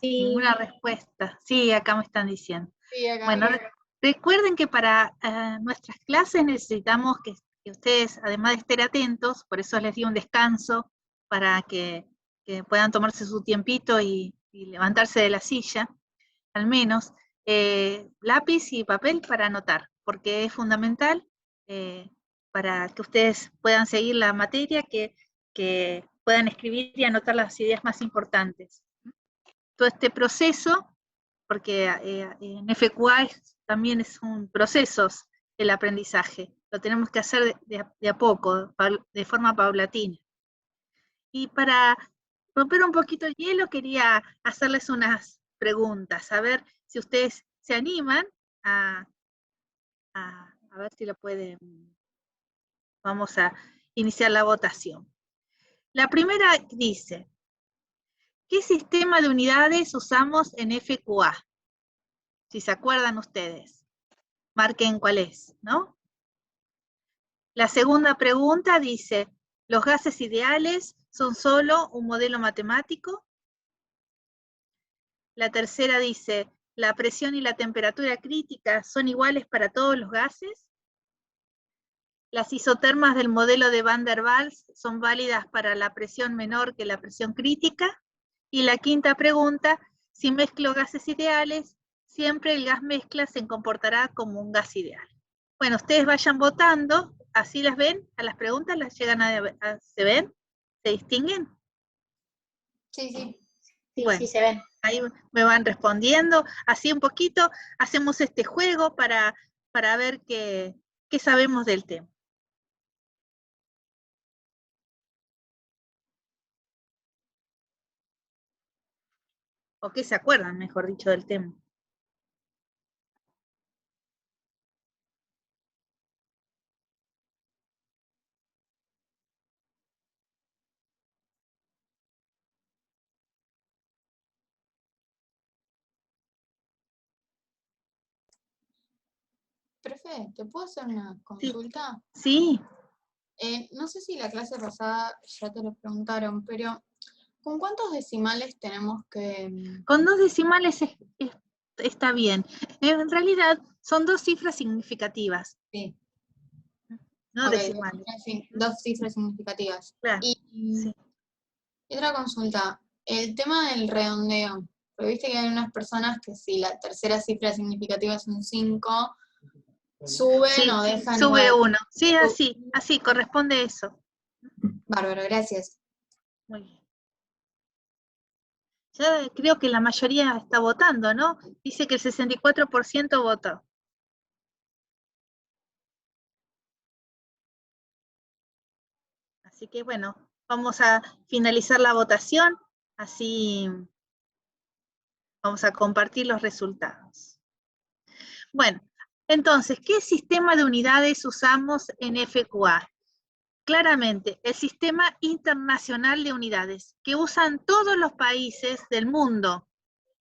Sí. Ninguna respuesta. Sí, acá me están diciendo. Sí, acá. Bueno, recuerden que para nuestras clases necesitamos que ustedes, además de estar atentos, por eso les di un descanso, para que puedan tomarse su tiempito y levantarse de la silla, al menos, lápiz y papel para anotar, porque es fundamental para que ustedes puedan seguir la materia, que puedan escribir y anotar las ideas más importantes. Todo este proceso, porque en FQA también es un proceso el aprendizaje, lo tenemos que hacer de a poco, de forma paulatina. Y para romper un poquito el hielo, quería hacerles unas preguntas, a ver si ustedes se animan a ver si lo pueden. Vamos a iniciar la votación. La primera dice, ¿qué sistema de unidades usamos en FQA? Si se acuerdan ustedes, marquen cuál es, ¿no? La segunda pregunta dice, ¿los gases ideales son solo un modelo matemático? La tercera dice, ¿la presión y la temperatura crítica son iguales para todos los gases? ¿Las isotermas del modelo de Van der Waals son válidas para la presión menor que la presión crítica? Y la quinta pregunta, si mezclo gases ideales, siempre el gas mezcla se comportará como un gas ideal. Bueno, ustedes vayan votando, así las ven, a las preguntas las llegan ¿se ven? ¿Se distinguen? Sí, sí. Sí, bueno, sí, se ven. Ahí me van respondiendo, así un poquito, hacemos este juego para ver qué sabemos del tema. O qué se acuerdan, mejor dicho, del tema. Profe, ¿te puedo hacer una consulta? Sí. No sé si la clase pasada ya te lo preguntaron, pero ¿con cuántos decimales tenemos que...? Con 2 decimales está bien. En realidad son 2 cifras significativas. Sí. No okay, decimales. Dos cifras significativas. Claro, Y sí. otra consulta, el tema del redondeo. Porque viste que hay unas personas que si la tercera cifra significativa es un 5, suben o dejan sube igual. 1. Sí, así, corresponde eso. Bárbaro, gracias. Muy bien. Ya creo que la mayoría está votando, ¿no? Dice que el 64% votó. Así que bueno, vamos a finalizar la votación, así vamos a compartir los resultados. Bueno, entonces, ¿qué sistema de unidades usamos en FQA? Claramente, el Sistema Internacional de Unidades, que usan todos los países del mundo,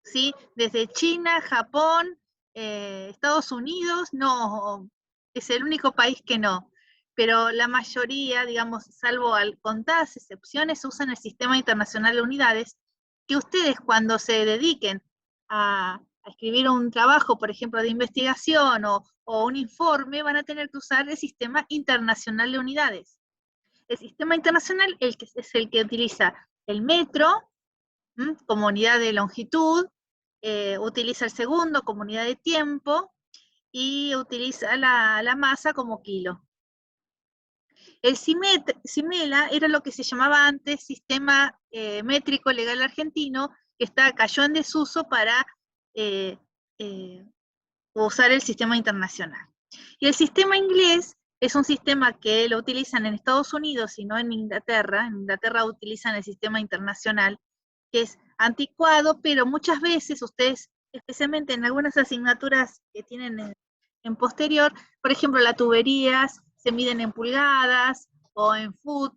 ¿sí? Desde China, Japón, Estados Unidos, no, es el único país que no, pero la mayoría, digamos, salvo contadas excepciones, usan el Sistema Internacional de Unidades, que ustedes cuando se dediquen a escribir un trabajo, por ejemplo, de investigación o un informe, van a tener que usar el Sistema Internacional de Unidades. El Sistema Internacional es el que utiliza el metro como unidad de longitud, utiliza el segundo como unidad de tiempo y utiliza la masa como kilo. El CIMELA era lo que se llamaba antes Sistema Métrico Legal Argentino, que cayó en desuso para usar el sistema internacional. Y el sistema inglés es un sistema que lo utilizan en Estados Unidos y no en Inglaterra. En Inglaterra utilizan el sistema internacional, que es anticuado, pero muchas veces ustedes, especialmente en algunas asignaturas que tienen en posterior, por ejemplo, las tuberías se miden en pulgadas o en foot,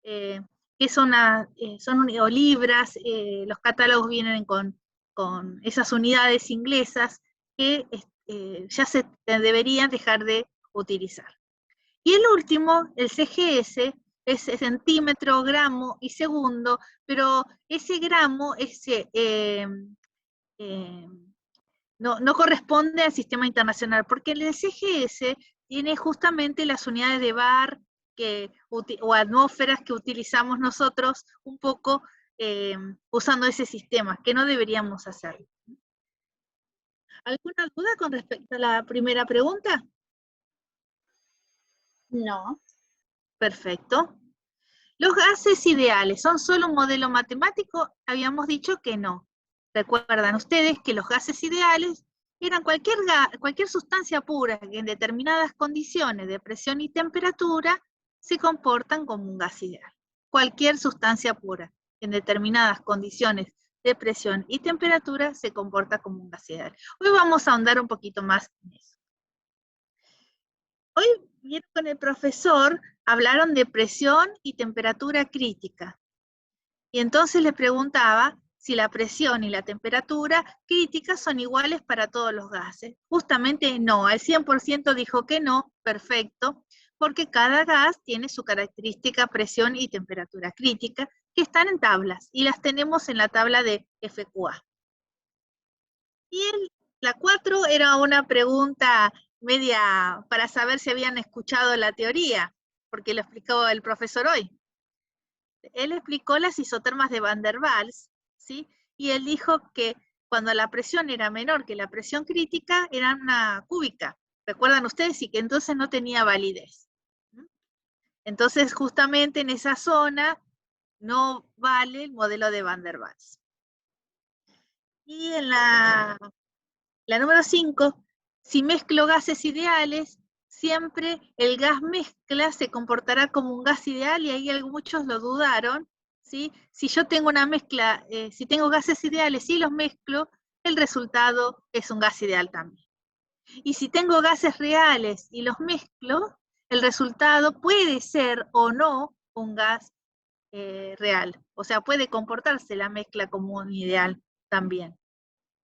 que son o libras, los catálogos vienen con esas unidades inglesas que ya se deberían dejar de utilizar. Y el último, el CGS, es centímetro, gramo y segundo, pero ese gramo no corresponde al sistema internacional, porque el CGS tiene justamente las unidades de bar o atmósferas que utilizamos nosotros un poco usando ese sistema, que no deberíamos hacer. ¿Alguna duda con respecto a la primera pregunta? No. Perfecto. ¿Los gases ideales son solo un modelo matemático? Habíamos dicho que no. Recuerdan ustedes que los gases ideales eran cualquier sustancia pura que en determinadas condiciones de presión y temperatura se comportan como un gas ideal. Cualquier sustancia pura que en determinadas condiciones de presión y temperatura se comporta como un gas ideal. Hoy vamos a ahondar un poquito más en eso. Hoy vieron con el profesor, hablaron de presión y temperatura crítica. Y entonces le preguntaba si la presión y la temperatura crítica son iguales para todos los gases. Justamente no, al 100% dijo que no, perfecto, porque cada gas tiene su característica presión y temperatura crítica, que están en tablas, y las tenemos en la tabla de FQA. Y la 4 era una pregunta media para saber si habían escuchado la teoría, porque lo explicó el profesor hoy. Él explicó las isotermas de Van der Waals, ¿sí? Y él dijo que cuando la presión era menor que la presión crítica, era una cúbica. ¿Recuerdan ustedes? Y que entonces no tenía validez. Entonces, justamente en esa zona no vale el modelo de Van der Waals. Y en la número 5, si mezclo gases ideales, siempre el gas mezcla se comportará como un gas ideal, y ahí muchos lo dudaron, ¿sí? Si yo tengo una mezcla, si tengo gases ideales y los mezclo, el resultado es un gas ideal también. Y si tengo gases reales y los mezclo, el resultado puede ser o no un gas real. O sea, puede comportarse la mezcla como un ideal también.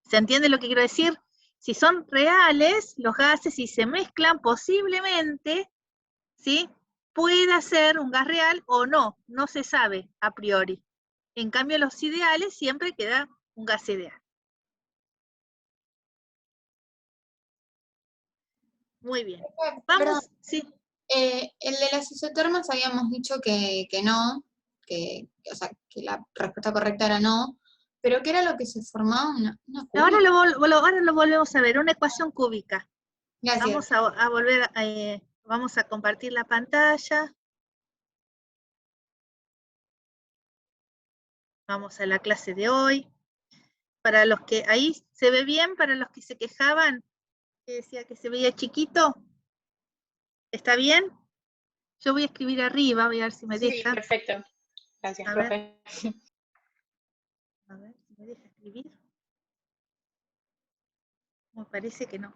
¿Se entiende lo que quiero decir? Si son reales los gases y se mezclan, posiblemente, ¿sí?, pueda ser un gas real o no, no se sabe a priori. En cambio, los ideales siempre queda un gas ideal. Muy bien. Vamos, Perdón. sí. El de las isotermas habíamos dicho que no, o sea, que la respuesta correcta era no, pero ¿qué era lo que se formaba? Una Ahora cúbica. ahora lo volvemos a ver, una ecuación cúbica. Gracias. Vamos a volver, vamos a compartir la pantalla. Vamos a la clase de hoy. Para los que, ahí se ve bien, para los que se quejaban, que decía que se veía chiquito. ¿Está bien? Yo voy a escribir arriba, voy a ver si me deja. Sí, perfecto. Gracias, a profe. A ver si me deja escribir. Me parece que no.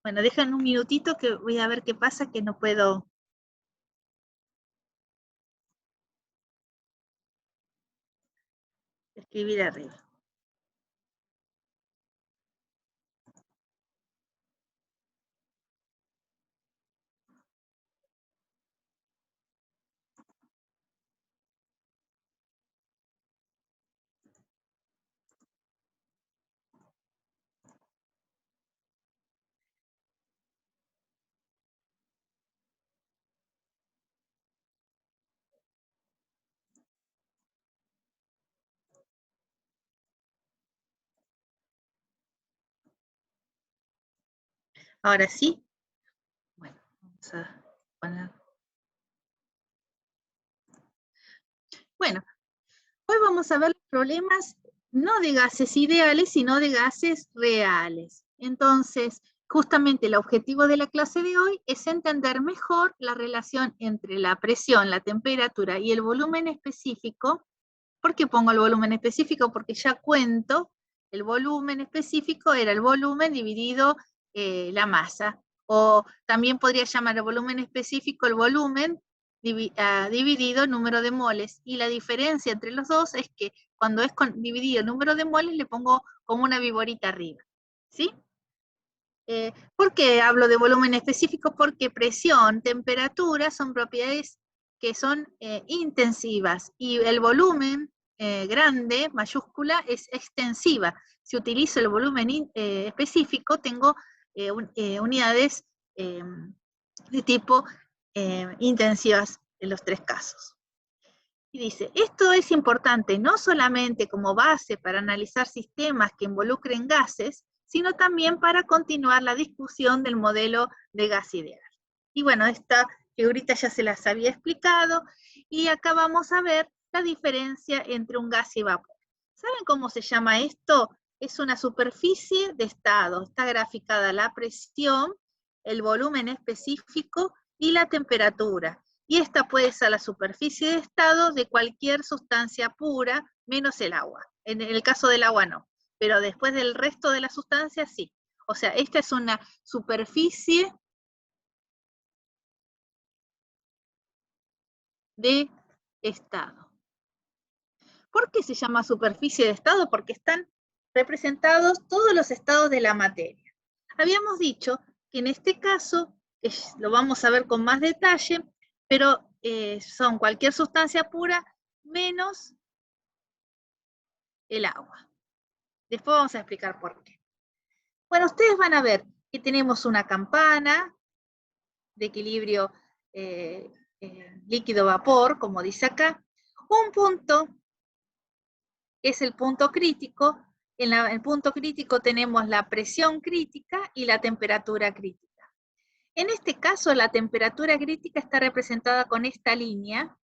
Bueno, dejan un minutito que voy a ver qué pasa, que no puedo. Escribir arriba. Ahora sí. Bueno, vamos a poner. Bueno, hoy vamos a ver los problemas no de gases ideales, sino de gases reales. Entonces, justamente el objetivo de la clase de hoy es entender mejor la relación entre la presión, la temperatura y el volumen específico. ¿Por qué pongo el volumen específico? Porque ya cuento, el volumen específico era el volumen dividido la masa. O también podría llamar el volumen específico el volumen dividido el número de moles. Y la diferencia entre los dos es que cuando es dividido el número de moles le pongo como una viborita arriba. ¿Sí? ¿Por qué hablo de volumen específico? Porque presión, temperatura son propiedades que son intensivas, y el volumen grande, mayúscula, es extensiva. Si utilizo el volumen específico, tengo unidades de tipo intensivas en los tres casos. Y dice, esto es importante no solamente como base para analizar sistemas que involucren gases, sino también para continuar la discusión del modelo de gas ideal. Y bueno, esta figurita ya se las había explicado, y acá vamos a ver la diferencia entre un gas y vapor. ¿Saben cómo se llama esto? Es una superficie de estado. Está graficada la presión, el volumen específico y la temperatura. Y esta puede ser la superficie de estado de cualquier sustancia pura, menos el agua. En el caso del agua no, pero después del resto de las sustancias sí. O sea, esta es una superficie de estado. ¿Por qué se llama superficie de estado? Porque están representados todos los estados de la materia. Habíamos dicho que en este caso, lo vamos a ver con más detalle, pero son cualquier sustancia pura menos el agua. Después vamos a explicar por qué. Bueno, ustedes van a ver que tenemos una campana de equilibrio líquido-vapor, como dice acá. Un punto es el punto crítico. En el punto crítico tenemos la presión crítica y la temperatura crítica. En este caso, la temperatura crítica está representada con esta línea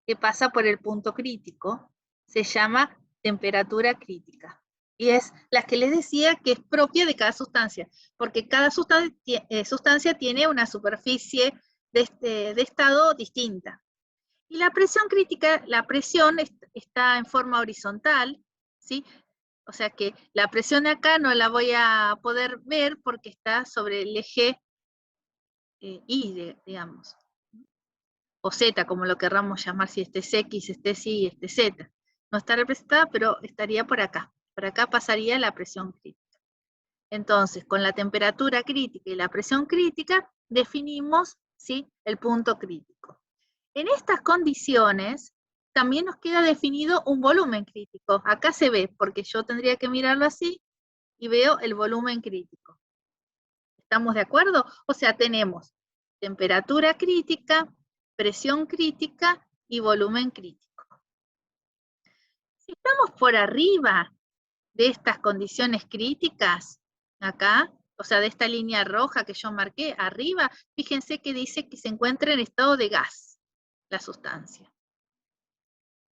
que pasa por el punto crítico. Se llama temperatura crítica. Y es la que les decía que es propia de cada sustancia, porque cada sustancia tiene una superficie de estado distinta. Y la presión crítica, la presión está en forma horizontal, ¿sí? O sea que la presión acá no la voy a poder ver porque está sobre el eje Y, digamos. O Z, como lo querramos llamar, si este es X, este es Y, este es Z. No está representada, pero estaría por acá. Por acá pasaría la presión crítica. Entonces, con la temperatura crítica y la presión crítica, definimos, ¿sí?, el punto crítico. En estas condiciones, también nos queda definido un volumen crítico. Acá se ve, porque yo tendría que mirarlo así, y veo el volumen crítico. ¿Estamos de acuerdo? O sea, tenemos temperatura crítica, presión crítica y volumen crítico. Si estamos por arriba de estas condiciones críticas, acá, o sea, de esta línea roja que yo marqué arriba, fíjense que dice que se encuentra en estado de gas la sustancia.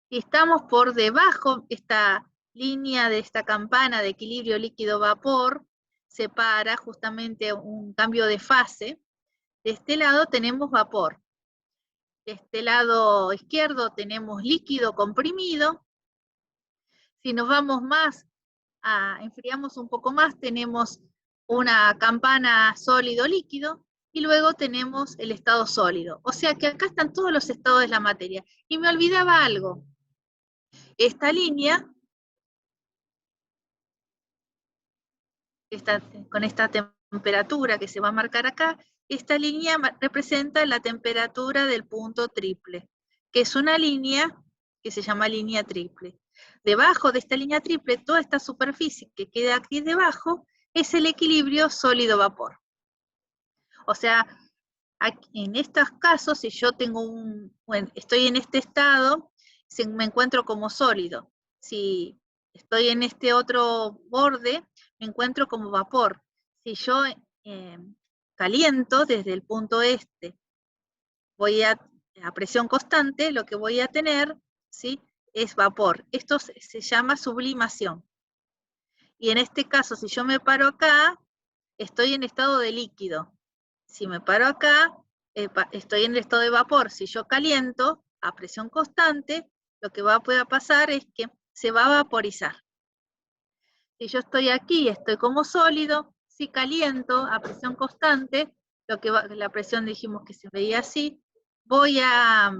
Si estamos por debajo, esta línea de esta campana de equilibrio líquido-vapor separa justamente un cambio de fase. De este lado tenemos vapor. De este lado izquierdo tenemos líquido comprimido. Si nos vamos más, enfriamos un poco más, tenemos una campana sólido-líquido, y luego tenemos el estado sólido. O sea que acá están todos los estados de la materia. Y me olvidaba algo. Esta línea, con esta temperatura que se va a marcar acá, esta línea representa la temperatura del punto triple, que es una línea que se llama línea triple. Debajo de esta línea triple, toda esta superficie que queda aquí debajo, es el equilibrio sólido-vapor. O sea, en estos casos, si yo tengo estoy en este estado, me encuentro como sólido. Si estoy en este otro borde, me encuentro como vapor. Si yo caliento desde el punto este, voy a presión constante, lo que voy a tener, ¿sí?, es vapor. Esto se llama sublimación. Y en este caso, si yo me paro acá, estoy en estado de líquido. Si me paro acá, estoy en el estado de vapor. Si yo caliento a presión constante, lo que va a poder pasar es que se va a vaporizar. Si yo estoy aquí, estoy como sólido. Si caliento a presión constante, la presión dijimos que se veía así, voy a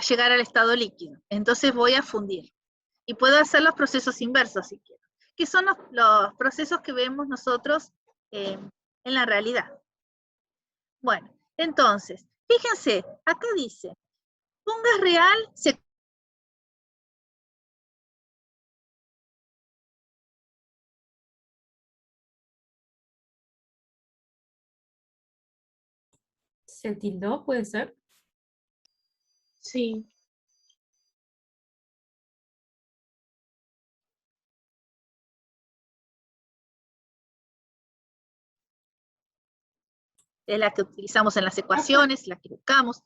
llegar al estado líquido. Entonces voy a fundir. Y puedo hacer los procesos inversos si quiero, que son los procesos que vemos nosotros en la realidad. Bueno, entonces, Fíjense, acá dice, un gas real ¿Se tildó? ¿Puede ser? Sí. es la que utilizamos en las ecuaciones, la que buscamos.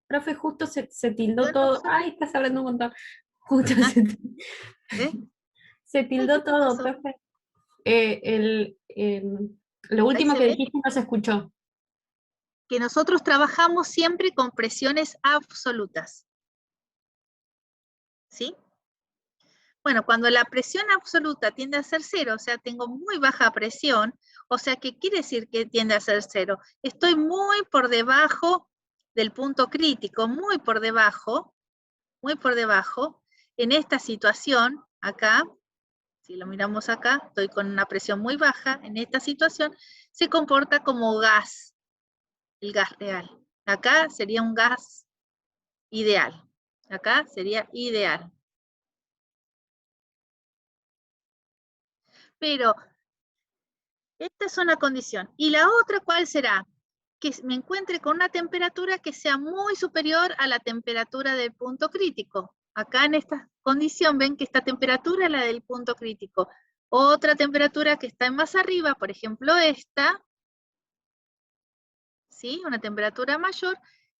Profe, justo se tildó Bueno, todo. profesor. Ay, estás hablando un montón. Justo Ah, se ¿qué tildó te todo, pasó? profe. Lo Ahí último se que ve dijiste no se escuchó. que nosotros trabajamos siempre con presiones absolutas. ¿Sí? Bueno, cuando la presión absoluta tiende a ser cero, o sea, tengo muy baja presión, o sea, ¿qué quiere decir que tiende a ser cero? Estoy muy por debajo del punto crítico, muy por debajo, en esta situación, acá, si lo miramos acá, estoy con una presión muy baja, en esta situación se comporta como gas, el gas real. Acá sería un gas ideal, acá sería ideal. Pero esta es una condición. ¿Y la otra cuál será? Que me encuentre con una temperatura que sea muy superior a la temperatura del punto crítico. Acá en esta condición ven que esta temperatura es la del punto crítico. Otra temperatura que está más arriba, por ejemplo esta, ¿sí? Una temperatura mayor,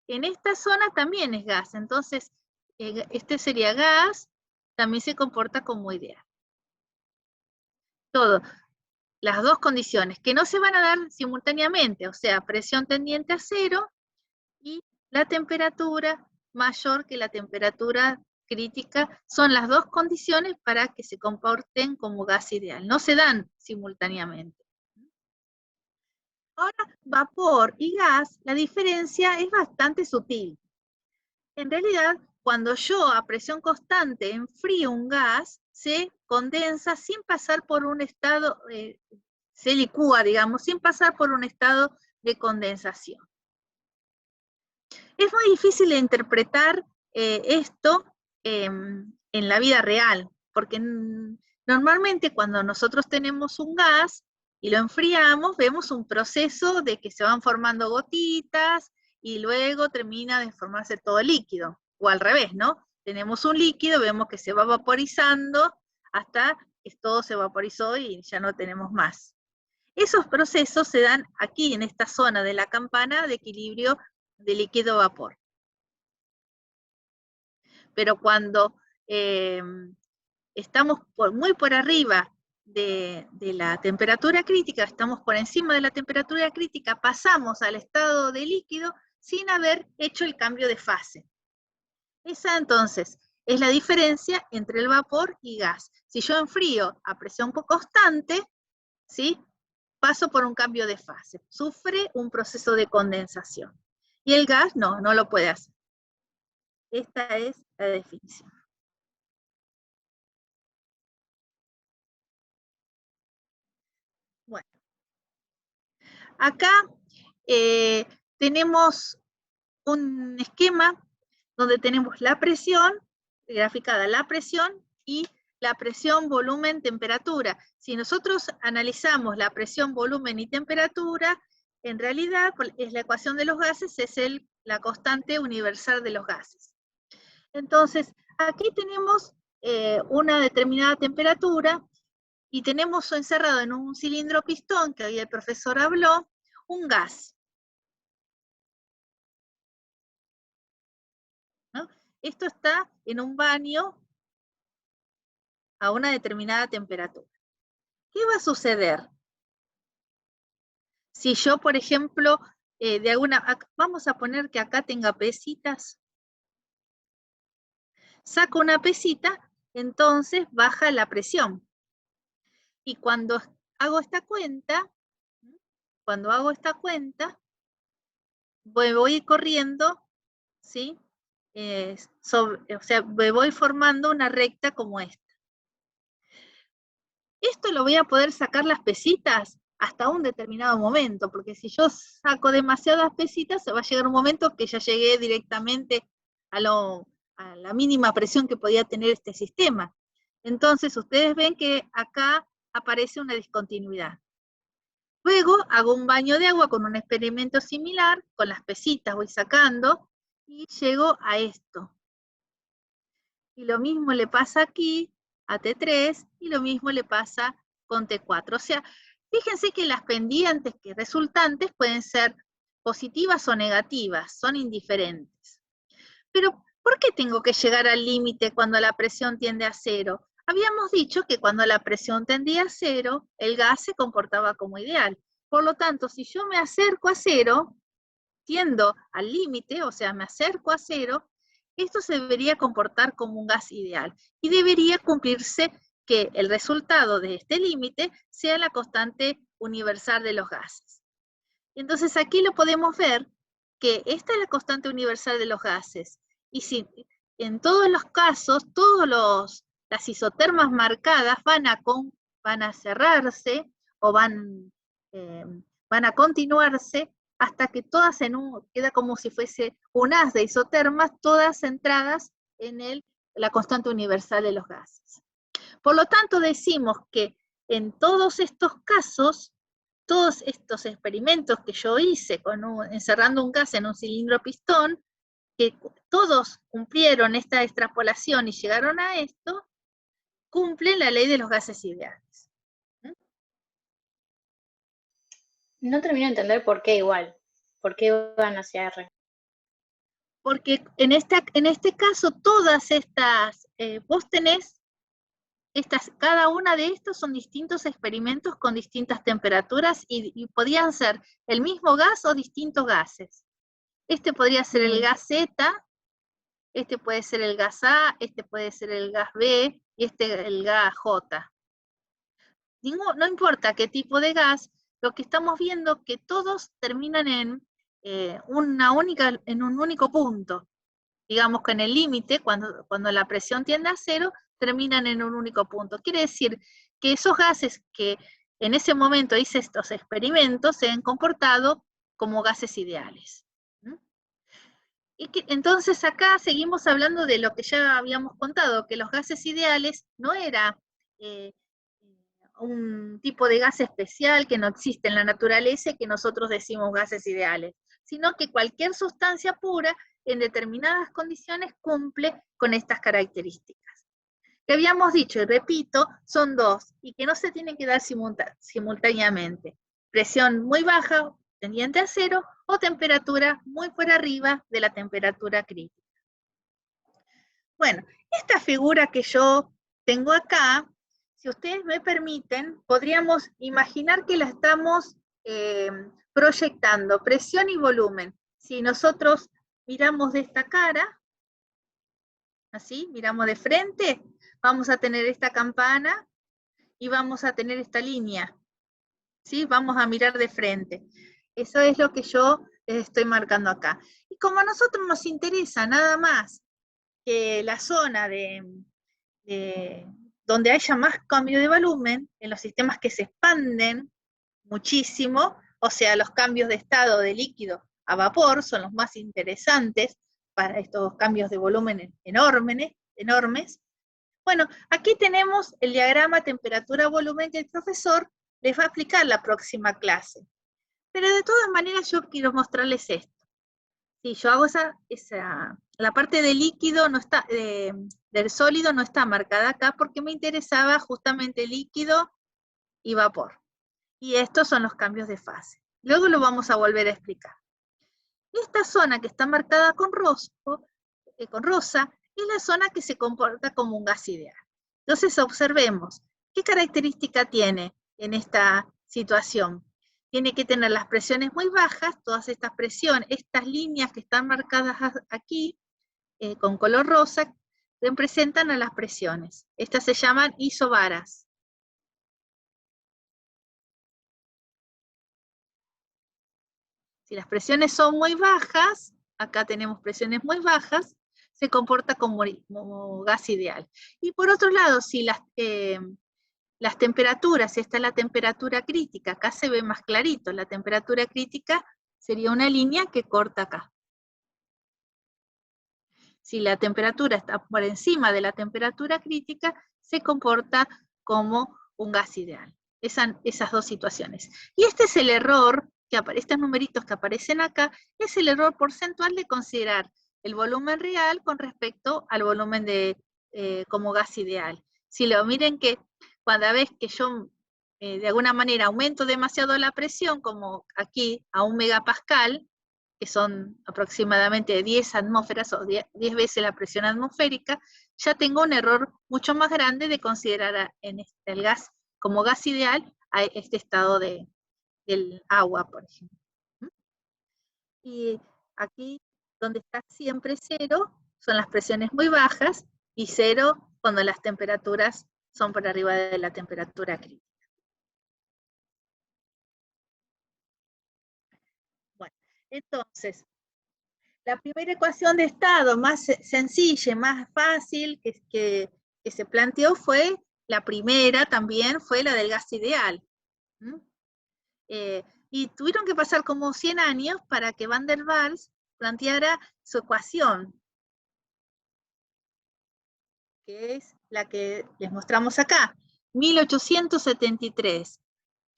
en esta zona también es gas. Entonces, este sería gas, también se comporta como ideal. Todo. Las dos condiciones, que no se van a dar simultáneamente, o sea, presión tendiente a cero y la temperatura mayor que la temperatura crítica, son las dos condiciones para que se comporten como gas ideal. No se dan simultáneamente. Ahora, vapor y gas, la diferencia es bastante sutil. En realidad, cuando yo a presión constante enfrío un gas, se condensa sin pasar por un estado, se licúa, digamos, sin pasar por un estado de condensación. Es muy difícil de interpretar esto en la vida real, porque normalmente cuando nosotros tenemos un gas y lo enfriamos, vemos un proceso de que se van formando gotitas y luego termina de formarse todo líquido, o al revés, ¿no? Tenemos un líquido, vemos que se va vaporizando hasta que todo se vaporizó y ya no tenemos más. Esos procesos se dan aquí, en esta zona de la campana de equilibrio de líquido-vapor. Pero cuando estamos muy por arriba de la temperatura crítica, estamos por encima de la temperatura crítica, pasamos al estado de líquido sin haber hecho el cambio de fase. Esa entonces es la diferencia entre el vapor y gas. Si yo enfrío a presión constante, ¿sí?, paso por un cambio de fase, sufre un proceso de condensación. Y el gas no lo puede hacer. Esta es la definición. Bueno, acá tenemos un esquema donde tenemos la presión, graficada la presión y la presión, volumen, temperatura. Si nosotros analizamos la presión, volumen y temperatura, en realidad es la ecuación de los gases, es la constante universal de los gases. Entonces, aquí tenemos una determinada temperatura y tenemos encerrado en un cilindro pistón, que hoy el profesor habló, un gas. ¿No? Esto está en un baño a una determinada temperatura. ¿Qué va a suceder? Si yo, por ejemplo, vamos a poner que acá tenga pesitas, saco una pesita, entonces baja la presión. Y cuando hago esta cuenta, voy corriendo, ¿sí? O sea, me voy formando una recta como esta. ¿Esto lo voy a poder sacar las pesitas? hasta un determinado momento, porque si yo saco demasiadas pesitas, se va a llegar un momento que ya llegué directamente a la mínima presión que podía tener este sistema. Entonces ustedes ven que acá aparece una discontinuidad. Luego hago un baño de agua con un experimento similar, con las pesitas voy sacando, y llego a esto. Y lo mismo le pasa aquí a T3, y lo mismo le pasa con T4. O sea, fíjense que las pendientes resultantes pueden ser positivas o negativas, son indiferentes. Pero, ¿por qué tengo que llegar al límite cuando la presión tiende a cero? Habíamos dicho que cuando la presión tendía a cero, el gas se comportaba como ideal. Por lo tanto, si yo me acerco a cero, tiendo al límite, o sea, me acerco a cero, esto se debería comportar como un gas ideal. Y debería cumplirse que el resultado de este límite sea la constante universal de los gases. Entonces aquí lo podemos ver, que esta es la constante universal de los gases. Y si en todos los casos, las isotermas marcadas van a cerrarse o van a continuarse hasta que todas queda como si fuese un haz de isotermas, todas centradas en la constante universal de los gases. Por lo tanto, decimos que en todos estos casos, todos estos experimentos que yo hice encerrando un gas en un cilindro pistón, que todos cumplieron esta extrapolación y llegaron a esto, cumplen la ley de los gases ideales. No termino de entender por qué igual. ¿Por qué van hacia R? Porque en este caso, todas estas, vos tenés, cada una de estos son distintos experimentos con distintas temperaturas y podían ser el mismo gas o distintos gases. Este podría ser el gas Z, este puede ser el gas A, este puede ser el gas B, y este el gas J. No importa qué tipo de gas, lo que estamos viendo es que todos terminan en un único punto. Digamos que en el límite, cuando la presión tiende a cero, terminan en un único punto. Quiere decir que esos gases que en ese momento hice estos experimentos se han comportado como gases ideales. Entonces acá seguimos hablando de lo que ya habíamos contado, que los gases ideales no era un tipo de gas especial que no existe en la naturaleza y que nosotros decimos gases ideales, sino que cualquier sustancia pura en determinadas condiciones cumple con estas características. Que habíamos dicho, y repito, son dos, y que no se tienen que dar simultáneamente. Presión muy baja, tendiente a cero, o temperatura muy por arriba de la temperatura crítica. Bueno, esta figura que yo tengo acá, si ustedes me permiten, podríamos imaginar que la estamos proyectando, presión y volumen. Si nosotros miramos de esta cara, así, miramos de frente, vamos a tener esta campana y vamos a tener esta línea. ¿Sí? Vamos a mirar de frente. Eso es lo que yo les estoy marcando acá. Y como a nosotros nos interesa nada más que la zona donde haya más cambio de volumen, en los sistemas que se expanden muchísimo, o sea, los cambios de estado de líquido a vapor son los más interesantes para estos cambios de volumen enormes. Bueno, aquí tenemos el diagrama temperatura-volumen que el profesor les va a explicar la próxima clase. Pero de todas maneras yo quiero mostrarles esto. Si yo hago la parte del líquido no está, del sólido no está marcada acá porque me interesaba justamente líquido y vapor. Y estos son los cambios de fase. Luego lo vamos a volver a explicar. Esta zona que está marcada con rosa es la zona que se comporta como un gas ideal. Entonces observemos, ¿qué característica tiene en esta situación? Tiene que tener las presiones muy bajas, todas estas presiones, estas líneas que están marcadas aquí, con color rosa, representan a las presiones. Estas se llaman isobaras. Si las presiones son muy bajas, acá tenemos presiones muy bajas, se comporta como gas ideal. Y por otro lado, si las temperaturas, esta es la temperatura crítica, acá se ve más clarito, la temperatura crítica sería una línea que corta acá. Si la temperatura está por encima de la temperatura crítica, se comporta como un gas ideal. Esas dos situaciones. Y este es el error, estos numeritos que aparecen acá, es el error porcentual de considerar el volumen real con respecto al volumen como gas ideal. Si lo miren que cada vez que yo de alguna manera aumento demasiado la presión, como aquí a 1 megapascal, que son aproximadamente 10 atmósferas o 10 veces la presión atmosférica, ya tengo un error mucho más grande de considerar el gas como gas ideal a este estado del agua, por ejemplo. Y aquí, donde está siempre 0, son las presiones muy bajas, y 0 cuando las temperaturas son por arriba de la temperatura crítica. Bueno, entonces, la primera ecuación de estado más sencilla, más fácil que se planteó fue, la primera también fue la del gas ideal. Y tuvieron que pasar como 100 años para que Van der Waals planteara su ecuación, que es la que les mostramos acá, 1873.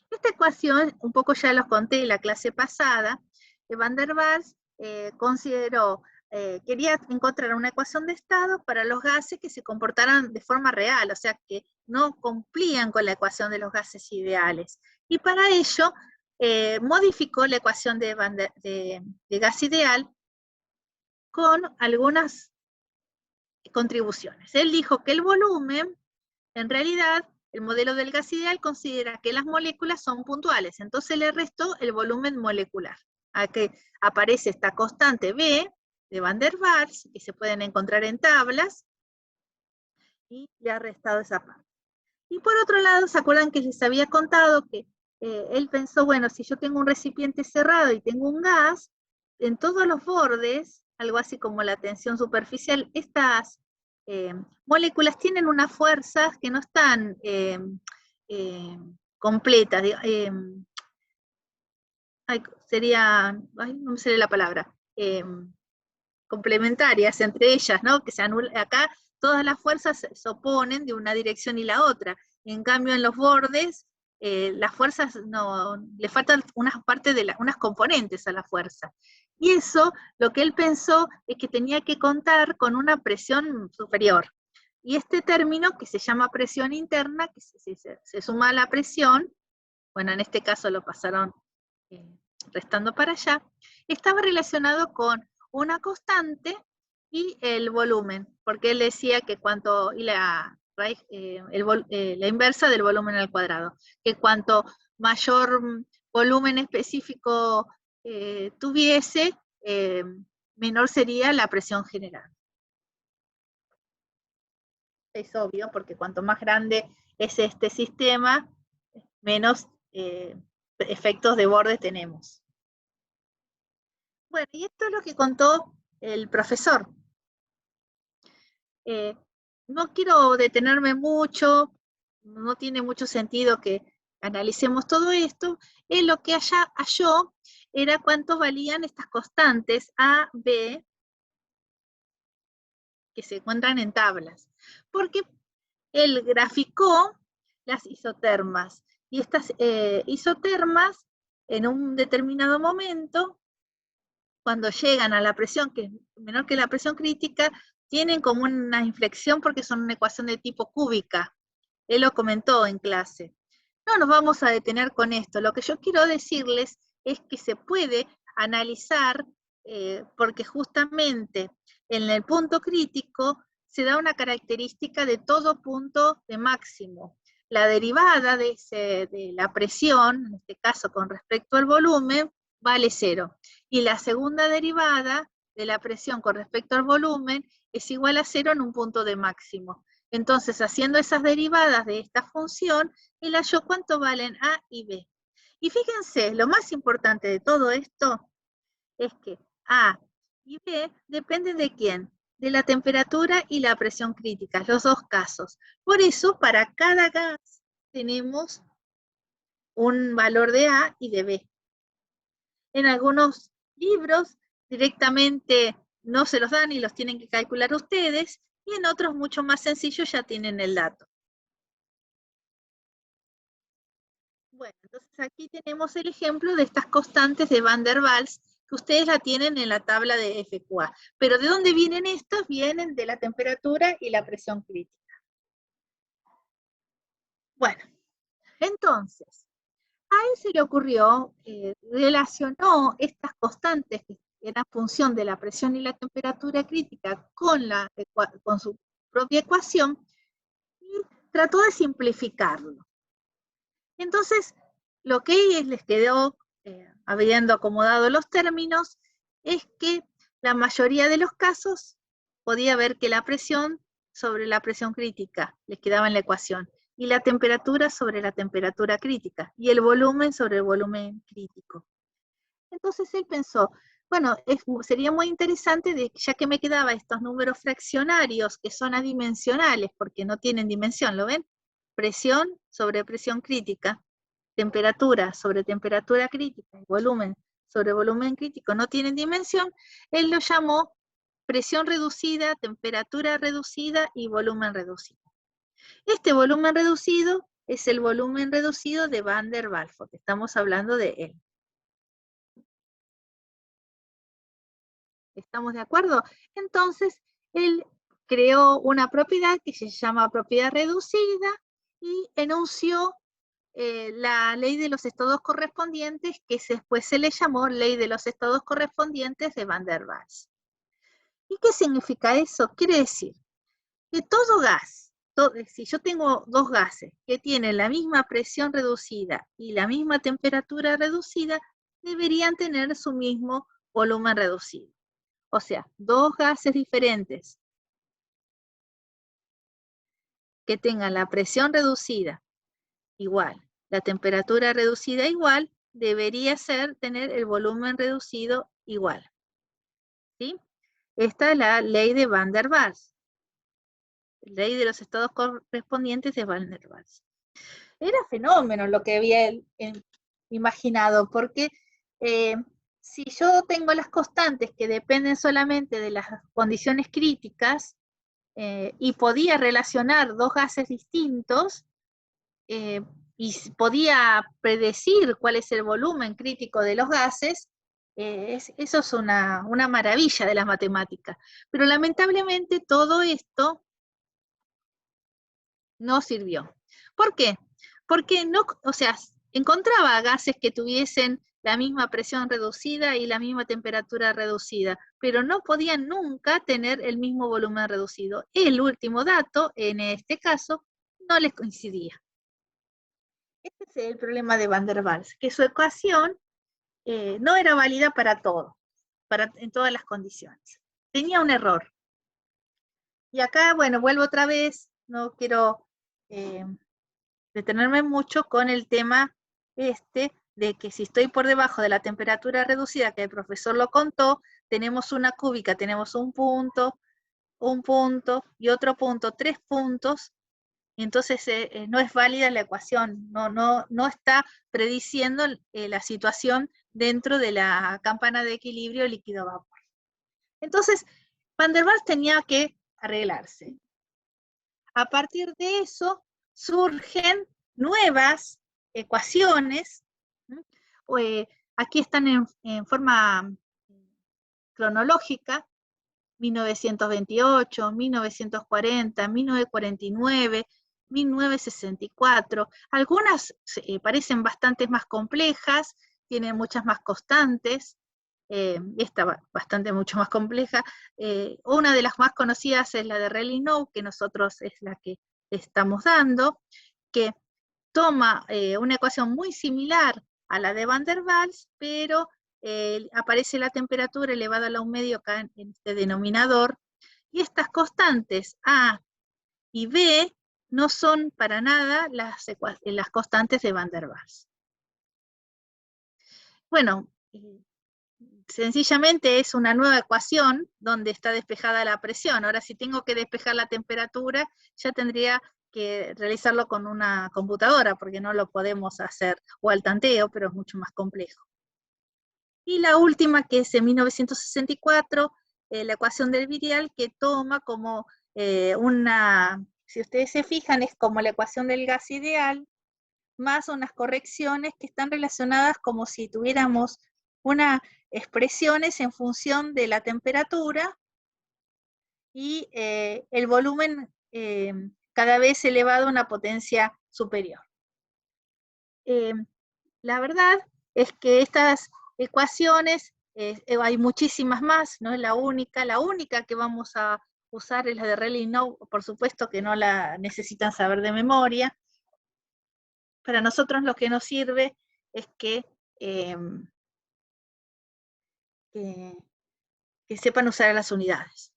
Esta ecuación, un poco ya los conté en la clase pasada, que Van der Waals consideró, quería encontrar una ecuación de estado para los gases que se comportaran de forma real, o sea, que no cumplían con la ecuación de los gases ideales. Y para ello, modificó la ecuación de gas ideal con algunas contribuciones. Él dijo que el volumen, en realidad, el modelo del gas ideal considera que las moléculas son puntuales, entonces le restó el volumen molecular. Aquí aparece esta constante B de Van der Waals, que se pueden encontrar en tablas, y le ha restado esa parte. Y por otro lado, ¿se acuerdan que les había contado que él pensó, bueno, si yo tengo un recipiente cerrado y tengo un gas, en todos los bordes, algo así como la tensión superficial, estas moléculas tienen unas fuerzas que no están completas, no me sale la palabra, complementarias entre ellas, ¿no? Que se anula, acá todas las fuerzas se oponen de una dirección y la otra, en cambio en los bordes, las fuerzas no, le faltan unas partes unas componentes a la fuerza. Y eso, lo que él pensó es que tenía que contar con una presión superior. Y este término, que se llama presión interna, que se suma a la presión, bueno, en este caso lo pasaron restando para allá, estaba relacionado con una constante y el volumen, porque él decía que cuanto, y la inversa del volumen al cuadrado, que cuanto mayor volumen específico tuviese, menor sería la presión general. Es obvio, porque cuanto más grande es este sistema, menos efectos de borde tenemos. Bueno, y esto es lo que contó el profesor. No quiero detenerme mucho, no tiene mucho sentido que analicemos todo esto. Él lo que halló era cuánto valían estas constantes A, B, que se encuentran en tablas. Porque él graficó las isotermas, y estas isotermas, en un determinado momento, cuando llegan a la presión que es menor que la presión crítica, tienen como una inflexión porque son una ecuación de tipo cúbica. Él lo comentó en clase. No nos vamos a detener con esto. Lo que yo quiero decirles es que se puede analizar, porque justamente en el punto crítico se da una característica de todo punto de máximo. La derivada de la presión, en este caso con respecto al volumen, vale 0. Y la segunda derivada de la presión con respecto al volumen es igual a 0 en un punto de máximo. Entonces, haciendo esas derivadas de esta función, él halló cuánto valen A y B. Y fíjense, lo más importante de todo esto es que A y B dependen de ¿quién? De la temperatura y la presión crítica, los dos casos. Por eso, para cada gas tenemos un valor de A y de B. En algunos libros directamente no se los dan y los tienen que calcular ustedes, y en otros mucho más sencillos ya tienen el dato. Bueno, entonces aquí tenemos el ejemplo de estas constantes de Van der Waals, que ustedes la tienen en la tabla de FQA. Pero ¿de dónde vienen estos? Vienen de la temperatura y la presión crítica. Bueno, entonces, a él se le ocurrió, relacionó estas constantes que eran función de la presión y la temperatura crítica con su propia ecuación, y trató de simplificarlo. Entonces, lo que les quedó, habiendo acomodado los términos, es que la mayoría de los casos podía ver que la presión sobre la presión crítica les quedaba en la ecuación, y la temperatura sobre la temperatura crítica, y el volumen sobre el volumen crítico. Entonces él pensó, bueno, sería muy interesante, ya que me quedaban estos números fraccionarios que son adimensionales, porque no tienen dimensión, ¿lo ven? Presión sobre presión crítica, temperatura sobre temperatura crítica, volumen sobre volumen crítico, no tienen dimensión. Él lo llamó presión reducida, temperatura reducida y volumen reducido. Este volumen reducido es el volumen reducido de Van der Waals, porque estamos hablando de él. ¿Estamos de acuerdo? Entonces, él creó una propiedad que se llama propiedad reducida y enunció la ley de los estados correspondientes, que después se le llamó ley de los estados correspondientes de Van der Waals. ¿Y qué significa eso? Quiere decir que todo gas, si yo tengo dos gases que tienen la misma presión reducida y la misma temperatura reducida, deberían tener su mismo volumen reducido. O sea, dos gases diferentes que tengan la presión reducida igual, la temperatura reducida igual, debería tener el volumen reducido igual. ¿Sí? Esta es la ley de Van der Waals. Ley de los estados correspondientes de Van der Waals. Era fenómeno lo que había él imaginado, porque si yo tengo las constantes que dependen solamente de las condiciones críticas, y podía relacionar dos gases distintos, y podía predecir cuál es el volumen crítico de los gases, eso es una maravilla de la matemática. Pero lamentablemente todo esto no sirvió. ¿Por qué? Porque no, o sea, encontraba gases que tuviesen la misma presión reducida y la misma temperatura reducida, pero no podían nunca tener el mismo volumen reducido. El último dato, en este caso, no les coincidía. Este es el problema de Van der Waals, que su ecuación no era válida para todo, en todas las condiciones. Tenía un error. Y acá, bueno, vuelvo otra vez, no quiero detenerme mucho con el tema de que si estoy por debajo de la temperatura reducida, que el profesor lo contó, tenemos una cúbica, tenemos un punto y otro punto, 3 puntos, y entonces no es válida la ecuación, no está prediciendo la situación dentro de la campana de equilibrio líquido-vapor. Entonces, Van der Waals tenía que arreglarse. A partir de eso, surgen nuevas ecuaciones. Aquí están en forma cronológica: 1928, 1940, 1949, 1964. Algunas parecen bastante más complejas, tienen muchas más constantes. Esta mucho más compleja. Una de las más conocidas es la de Rayleigh-Knowles, que nosotros es la que estamos dando, que toma una ecuación muy similar a la de Van der Waals, pero aparece la temperatura elevada a la 1/2 acá en este denominador, y estas constantes A y B no son para nada las constantes de Van der Waals. Bueno, sencillamente es una nueva ecuación donde está despejada la presión. Ahora, si tengo que despejar la temperatura, ya tendría que realizarlo con una computadora, porque no lo podemos hacer, o al tanteo, pero es mucho más complejo. Y la última, que es en 1964, la ecuación del virial, que toma como si ustedes se fijan, es como la ecuación del gas ideal, más unas correcciones que están relacionadas como si tuviéramos unas expresiones en función de la temperatura y el volumen cada vez elevado a una potencia superior. La verdad es que estas ecuaciones, hay muchísimas más, no es la única que vamos a usar es la de Rayleigh-Knox, por supuesto que no la necesitan saber de memoria. Para nosotros lo que nos sirve es que sepan usar las unidades.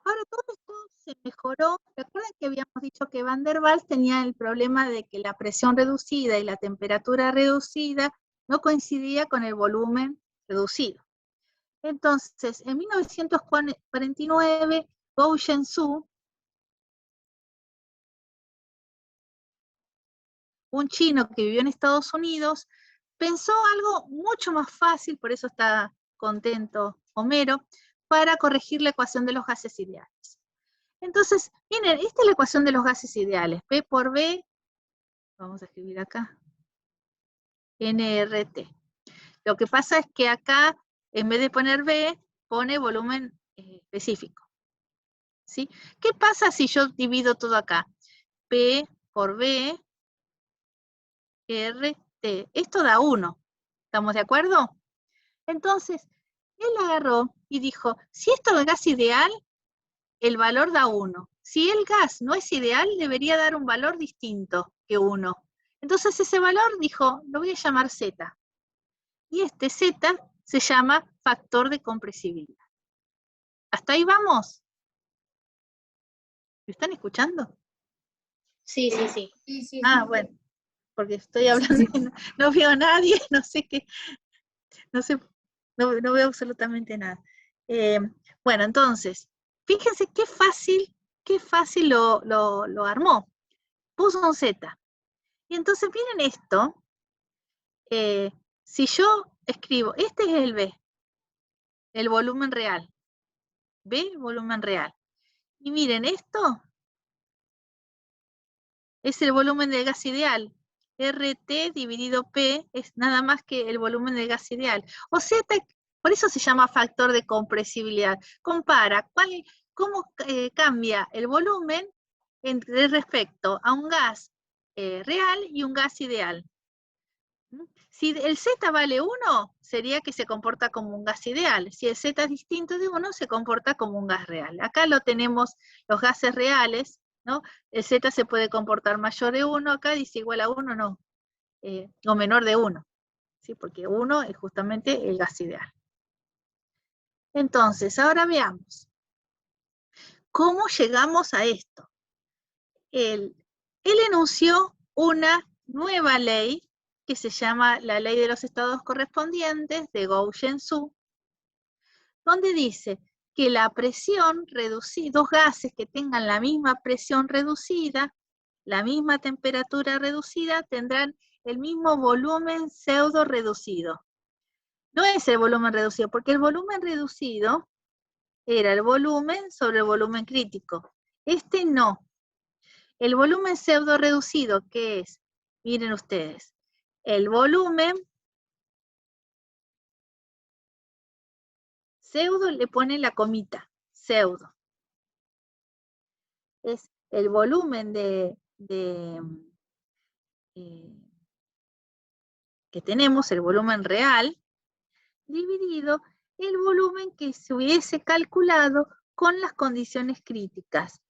Ahora todo esto se mejoró. Recuerden que habíamos dicho que Van der Waals tenía el problema de que la presión reducida y la temperatura reducida no coincidía con el volumen reducido. Entonces, en 1949, Gou Zhenzhou, un chino que vivió en Estados Unidos, pensó algo mucho más fácil, por eso está contento Homero, para corregir la ecuación de los gases ideales. Entonces, miren, esta es la ecuación de los gases ideales. P por B, vamos a escribir acá, nRT. Lo que pasa es que acá, en vez de poner B, pone volumen específico. ¿Sí? ¿Qué pasa si yo divido todo acá? P por B, RT. Esto da 1. ¿Estamos de acuerdo? Entonces, él agarró y dijo, si esto es gas ideal, el valor da 1. Si el gas no es ideal, debería dar un valor distinto que 1. Entonces ese valor dijo, lo voy a llamar Z. Y este Z se llama factor de compresibilidad. ¿Hasta ahí vamos? ¿Me están escuchando? Sí, sí, sí. Sí, sí, Ah, sí. bueno, porque estoy hablando y no veo a nadie, no sé qué, no veo absolutamente nada. Bueno, entonces, fíjense qué fácil lo armó. Puso un Z. Y entonces miren esto, si yo escribo, este es el B, el volumen real. B, volumen real. Y miren, esto es el volumen del gas ideal. RT dividido P es nada más que el volumen del gas ideal. O Z, por eso se llama factor de compresibilidad. Compara cómo cambia el volumen respecto a un gas real y un gas ideal. Si el Z vale 1, sería que se comporta como un gas ideal. Si el Z es distinto de 1, se comporta como un gas real. Acá lo tenemos los gases reales, ¿no? El Z se puede comportar mayor de 1, acá dice igual a 1, no, o menor de 1, ¿sí? Porque 1 es justamente el gas ideal. Entonces, ahora veamos, ¿cómo llegamos a esto? Él enunció una nueva ley que se llama la ley de los estados correspondientes de Gou Zhenzhou, donde dice que la presión reducida, dos gases que tengan la misma presión reducida, la misma temperatura reducida, tendrán el mismo volumen pseudo reducido. No es el volumen reducido, porque el volumen reducido era el volumen sobre el volumen crítico. Este no. El volumen pseudo reducido, ¿qué es? Miren ustedes, el volumen pseudo le pone la comita, pseudo. Es el volumen que tenemos, el volumen real, dividido el volumen que se hubiese calculado con las condiciones críticas.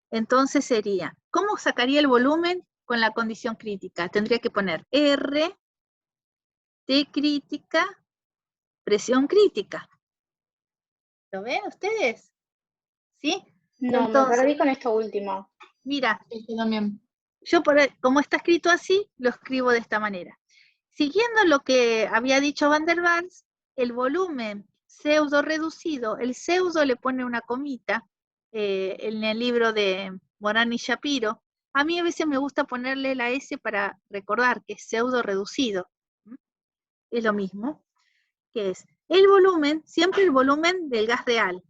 Entonces sería, ¿cómo sacaría el volumen con la condición crítica? Tendría que poner R, T crítica, presión crítica. ¿Lo ven ustedes? ¿Sí? No, Entonces, me perdí con esto último. mira, Yo también. yo como está escrito así, lo escribo de esta manera. Siguiendo lo que había dicho Van der Waals, el volumen pseudo reducido, el pseudo le pone una comita, en el libro de Morán y Shapiro, a mí a veces me gusta ponerle la S para recordar que es pseudo reducido. Es lo mismo, que es el volumen, siempre el volumen del gas real,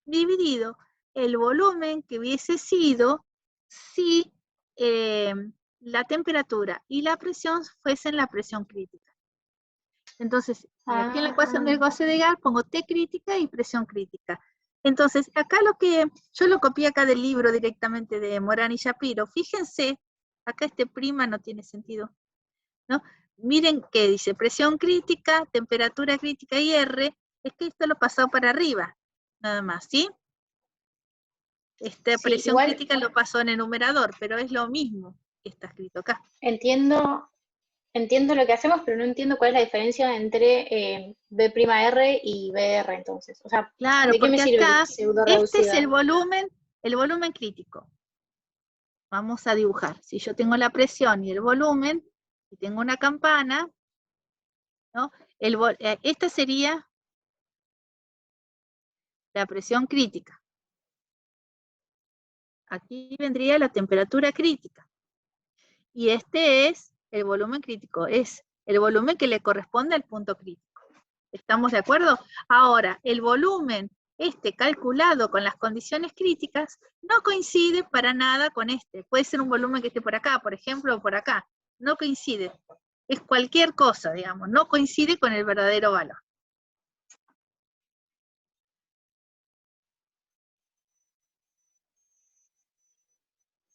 dividido el volumen que hubiese sido si la temperatura y la presión fuesen la presión crítica. Entonces, aquí en la ecuación del gases de gas pongo T crítica y presión crítica. Entonces, acá yo lo copié acá del libro directamente de Morán y Shapiro. Fíjense, acá este prima no tiene sentido, ¿no? Miren que dice presión crítica, temperatura crítica y R, es que esto lo pasó para arriba, nada más, ¿sí? Esta presión igual, crítica lo pasó en el numerador, pero es lo mismo que está escrito acá. entiendo lo que hacemos, pero no entiendo cuál es la diferencia entre B'R y BR entonces. O sea, Claro, ¿de qué me porque sirve acá, pseudo este es reducida? el volumen crítico. Vamos a dibujar. Si yo tengo la presión y el volumen, y tengo una campana, ¿no? Esta sería la presión crítica. Aquí vendría la temperatura crítica. Y este es el volumen crítico, es el volumen que le corresponde al punto crítico. ¿Estamos de acuerdo? Ahora, el volumen calculado con las condiciones críticas no coincide para nada con este. Puede ser un volumen que esté por acá, por ejemplo, o por acá. No coincide. Es cualquier cosa, digamos. No coincide con el verdadero valor.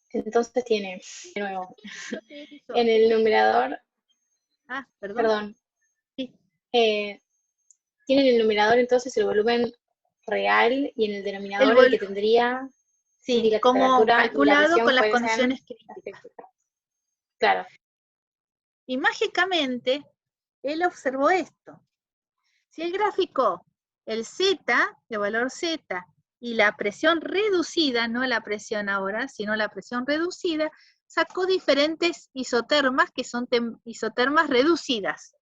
Entonces tiene, de nuevo, en el numerador, perdón, Sí. tiene en el numerador entonces el volumen real y en el denominador el que tendría si la como temperatura y la calculado presión con las fuesen condiciones críticas. Claro. Y mágicamente, él observó esto. Si el gráfico, el Z, el valor Z, y la presión reducida, no la presión ahora, sino la presión reducida, sacó diferentes isotermas que son isotermas reducidas.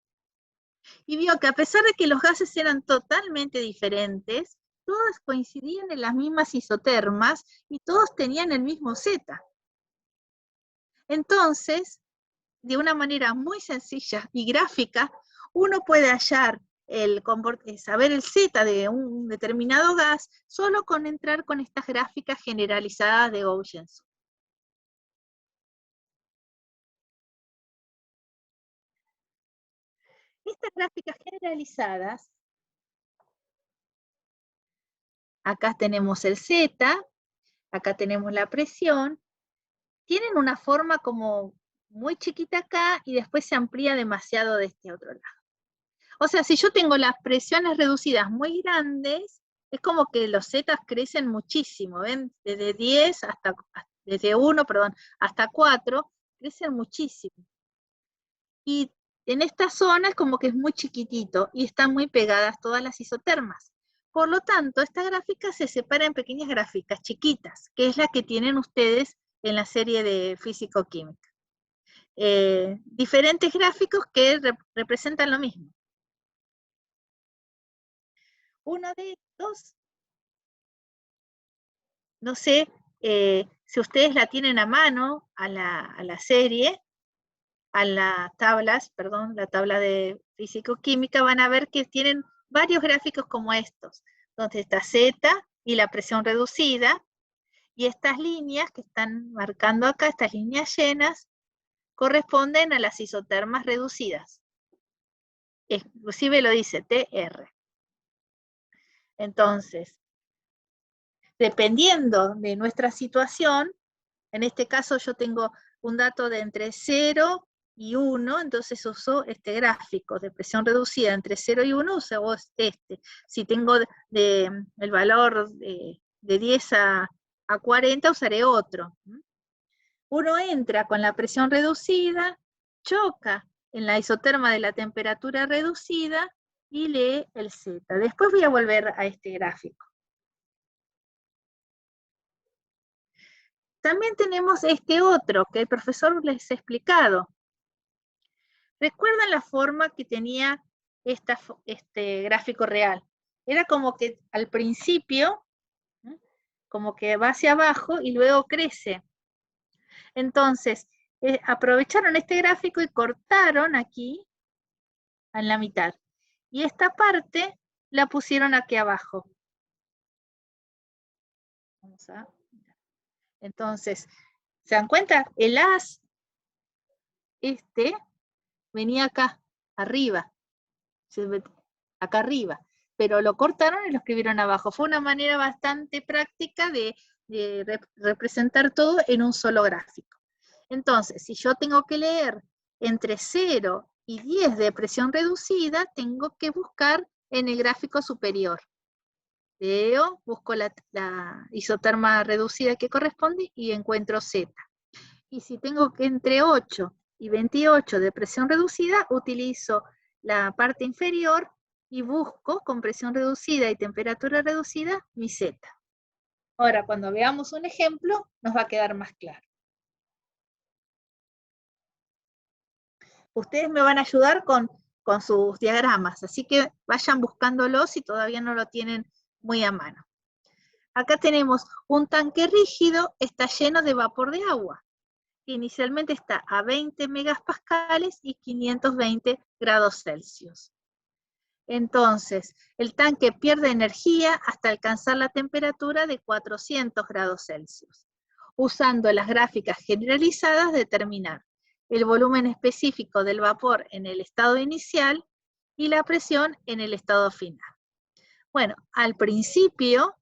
Y vio que a pesar de que los gases eran totalmente diferentes, todas coincidían en las mismas isotermas y todos tenían el mismo Z. Entonces, de una manera muy sencilla y gráfica, uno puede hallar saber el Z de un determinado gas solo con entrar con estas gráficas generalizadas de Gauss-Jensen. Estas gráficas generalizadas, acá tenemos el Z, acá tenemos la presión, tienen una forma como muy chiquita acá y después se amplía demasiado de este otro lado. O sea, si yo tengo las presiones reducidas muy grandes, es como que los zetas crecen muchísimo, ¿ven? Desde 1, hasta 4, crecen muchísimo. Y en esta zona es como que es muy chiquitito y están muy pegadas todas las isotermas. Por lo tanto, esta gráfica se separa en pequeñas gráficas chiquitas, que es la que tienen ustedes en la serie de físico-química. Diferentes gráficos que representan lo mismo. Uno de estos, no sé si ustedes la tienen a mano, a la serie, a las tablas, la tabla de físico-química, van a ver que tienen varios gráficos como estos, donde está Z y la presión reducida, y estas líneas que están marcando acá, estas líneas llenas, corresponden a las isotermas reducidas. Inclusive lo dice TR. Entonces, dependiendo de nuestra situación, en este caso yo tengo un dato de entre 0 y 1, entonces uso este gráfico de presión reducida entre 0 y 1, uso este. Si tengo el valor de 10 a 40, usaré otro. Uno entra con la presión reducida, choca en la isoterma de la temperatura reducida y lee el Z. Después voy a volver a este gráfico. También tenemos este otro que el profesor les ha explicado. ¿Recuerdan la forma que tenía este gráfico real? Era como que al principio, como que va hacia abajo y luego crece. Entonces, aprovecharon este gráfico y cortaron aquí en la mitad. Y esta parte la pusieron aquí abajo. Entonces, ¿se dan cuenta? El haz, venía acá, arriba. Acá arriba. Pero lo cortaron y lo escribieron abajo. Fue una manera bastante práctica de representar todo en un solo gráfico. Entonces, si yo tengo que leer entre 0 y 10 de presión reducida, tengo que buscar en el gráfico superior. Leo, busco la isoterma reducida que corresponde y encuentro Z. Y si tengo que entre 8 y 28 de presión reducida, utilizo la parte inferior y busco con presión reducida y temperatura reducida mi Z. Ahora, cuando veamos un ejemplo, nos va a quedar más claro. Ustedes me van a ayudar con sus diagramas, así que vayan buscándolos si todavía no lo tienen muy a mano. Acá tenemos un tanque rígido, está lleno de vapor de agua. Inicialmente está a 20 megapascales y 520 grados Celsius. Entonces, el tanque pierde energía hasta alcanzar la temperatura de 400 grados Celsius. Usando las gráficas generalizadas, determinar el volumen específico del vapor en el estado inicial y la presión en el estado final. Bueno, al principio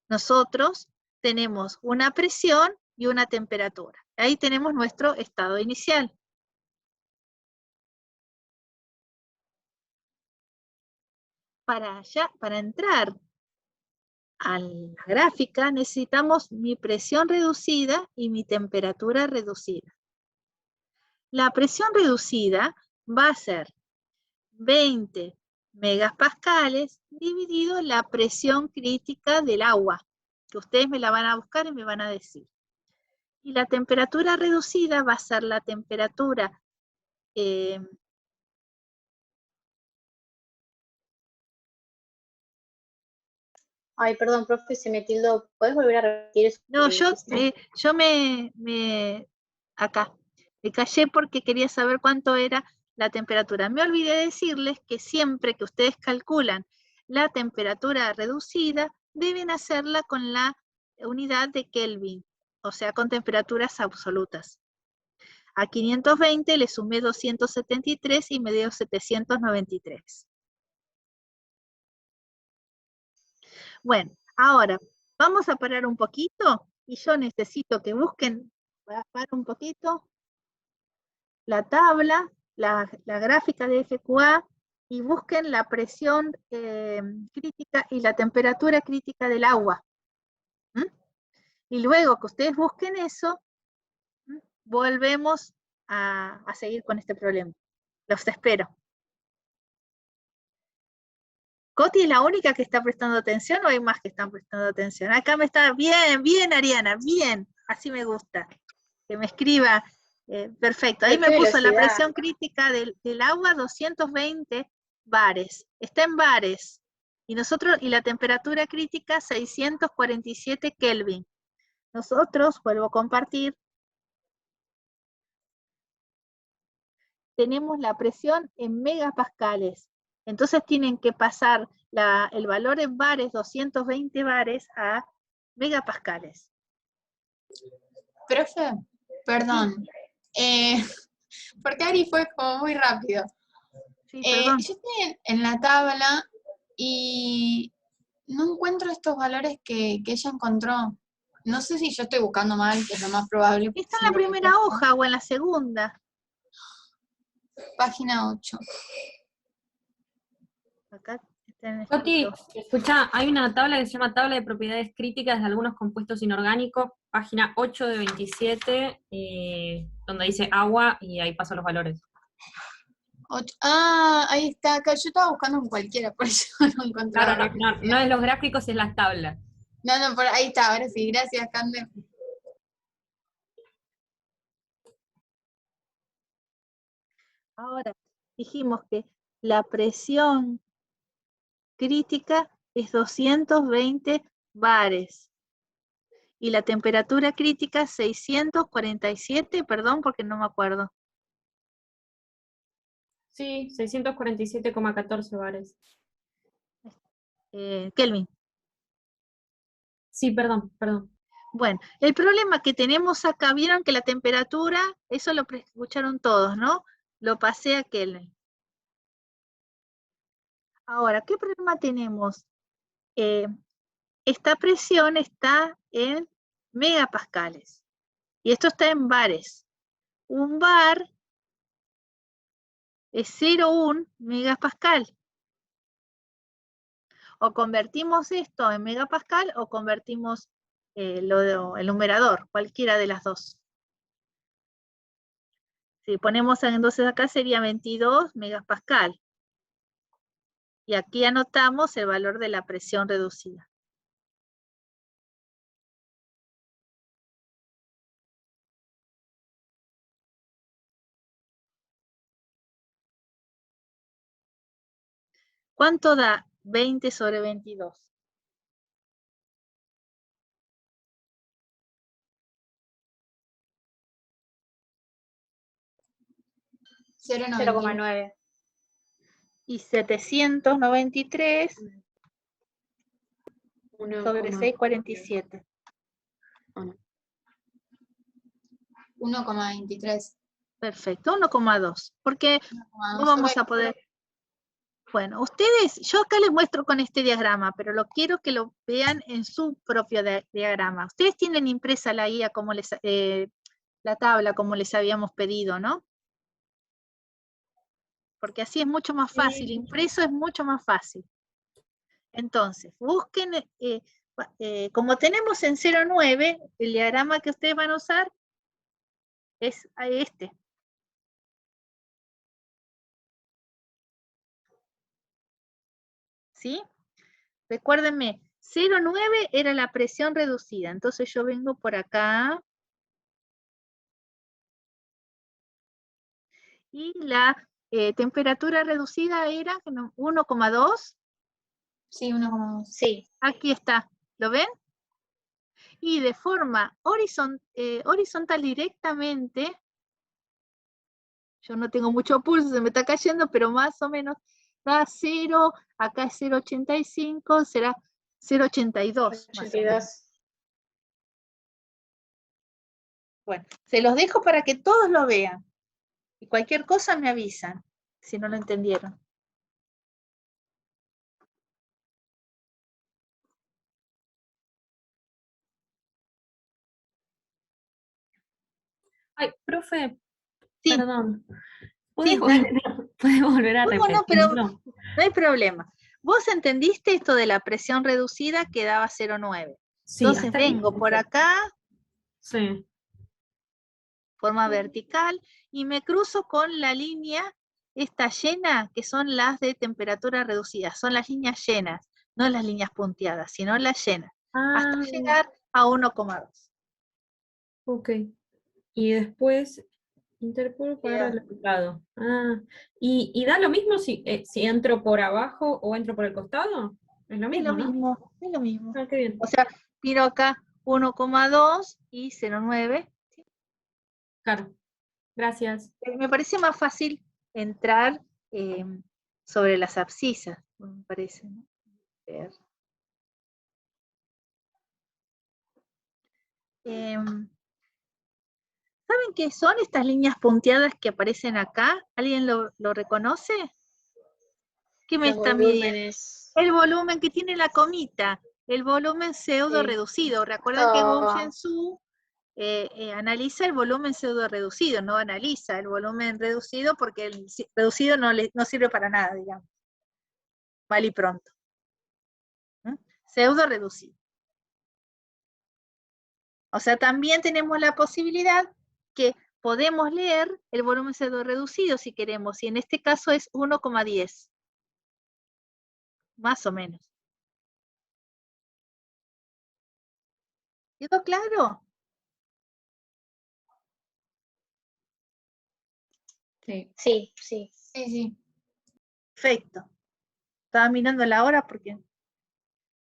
nosotros tenemos una presión y una temperatura. Ahí tenemos nuestro estado inicial. Para entrar a la gráfica necesitamos mi presión reducida y mi temperatura reducida. La presión reducida va a ser 20 megapascales dividido la presión crítica del agua, que ustedes me la van a buscar y me van a decir. Y la temperatura reducida va a ser la temperatura Ay, perdón, profe, se me tildó. ¿Puedes volver a repetir eso? No, yo acá, me callé porque quería saber cuánto era la temperatura. Me olvidé decirles que siempre que ustedes calculan la temperatura reducida, deben hacerla con la unidad de Kelvin, o sea, con temperaturas absolutas. A 520 le sumé 273 y me dio 793. Bueno, ahora vamos a parar un poquito y yo necesito que busquen, voy a parar un poquito, la tabla, la gráfica de FQA y busquen la presión crítica y la temperatura crítica del agua. Y luego que ustedes busquen eso, volvemos a seguir con este problema. Los espero. ¿Coti es la única que está prestando atención o hay más que están prestando atención? Acá me está, bien, bien Ariana, bien, así me gusta. Que me escriba, perfecto. Ahí me puso la presión crítica del agua 220 bares, está en bares. Y la temperatura crítica 647 Kelvin. Nosotros, vuelvo a compartir, tenemos la presión en megapascales. Entonces tienen que pasar el valor en bares, 220 bares, a megapascales. Profe, perdón. Porque Ari fue como muy rápido. Sí, perdón. Yo estoy en la tabla y no encuentro estos valores que ella encontró. No sé si yo estoy buscando mal, que es lo más probable. Está en la primera hoja o en la segunda. Página 8. Acá está en Coti, escucha, hay una tabla que se llama Tabla de Propiedades Críticas de algunos compuestos inorgánicos, página 8 de 27, donde dice agua y ahí pasan los valores. Ahí está, acá. Yo estaba buscando en cualquiera, por eso no encontré. Claro, no es los gráficos, es las tablas. No, por ahí está, ahora sí, gracias, Cande. Ahora, dijimos que la presión crítica es 220 bares. Y la temperatura crítica 647, perdón, porque no me acuerdo. Sí, 647,14 bares. Kelvin. Sí, perdón. Bueno, el problema que tenemos acá, vieron que la temperatura, eso lo escucharon todos, ¿no? Lo pasé a Kelvin. Ahora, ¿qué problema tenemos? Esta presión está en megapascales. Y esto está en bares. Un bar es 0,1 megapascal. O convertimos esto en megapascal o convertimos el numerador, cualquiera de las dos. Si ponemos entonces acá sería 22 megapascal. Y aquí anotamos el valor de la presión reducida. ¿Cuánto da 20 sobre 22? 0,9. Y 793 sobre 647. 1,23. Perfecto, 1,2. Porque 1,2 no vamos sobre- a poder... Bueno, ustedes, yo acá les muestro con este diagrama, pero lo quiero que lo vean en su propio diagrama. Ustedes tienen impresa la guía, como la tabla, como les habíamos pedido, ¿no? Porque así es mucho más fácil, impreso es mucho más fácil. Entonces, busquen, como tenemos en 0,9, el diagrama que ustedes van a usar es este. ¿Sí? Recuérdenme, 0,9 era la presión reducida, entonces yo vengo por acá. Y la temperatura reducida era 1,2. Sí, 1,2. Sí. Aquí está, ¿lo ven? Y de forma horizontal directamente, yo no tengo mucho pulso, se me está cayendo, pero más o menos da 0, acá es 0,85, será 0,82. 82. Bueno, se los dejo para que todos lo vean. Y cualquier cosa me avisan, si no lo entendieron. Ay, profe, Sí, perdón. sí, ¿Puede volver a ¿cómo no? Pero repetirlo? no hay problema. ¿Vos entendiste esto de la presión reducida que daba 0,9? Sí, Entonces hasta ahí. vengo por acá, Sí. forma vertical, y me cruzo con la línea esta llena, que son las de temperatura reducida. Son las líneas llenas, no las líneas punteadas, sino las llenas. Hasta llegar a 1,2. Ok. Y después interpolo para el otro lado. ¿Y da lo mismo si entro por abajo o entro por el costado? Es lo mismo, ¿no? Es lo mismo. Ah, qué bien. O sea, miro acá 1,2 y 0,9. Claro. Gracias. Me parece más fácil entrar sobre las abscisas, me parece, ¿no? Ver. ¿Saben qué son estas líneas punteadas que aparecen acá? ¿Alguien lo reconoce? ¿Qué me Los está midiendo? volúmenes. El volumen que tiene la comita, el volumen pseudo reducido. Recuerden que Bouchensou analiza el volumen pseudo reducido, no analiza el volumen reducido porque el reducido no sirve para nada, digamos. Mal y pronto. Pseudo reducido. O sea, también tenemos la posibilidad que podemos leer el volumen pseudo reducido si queremos, y en este caso es 1,10. Más o menos. ¿Quedó claro? Sí. Sí, sí. Sí, sí. Perfecto. Estaba mirando la hora porque...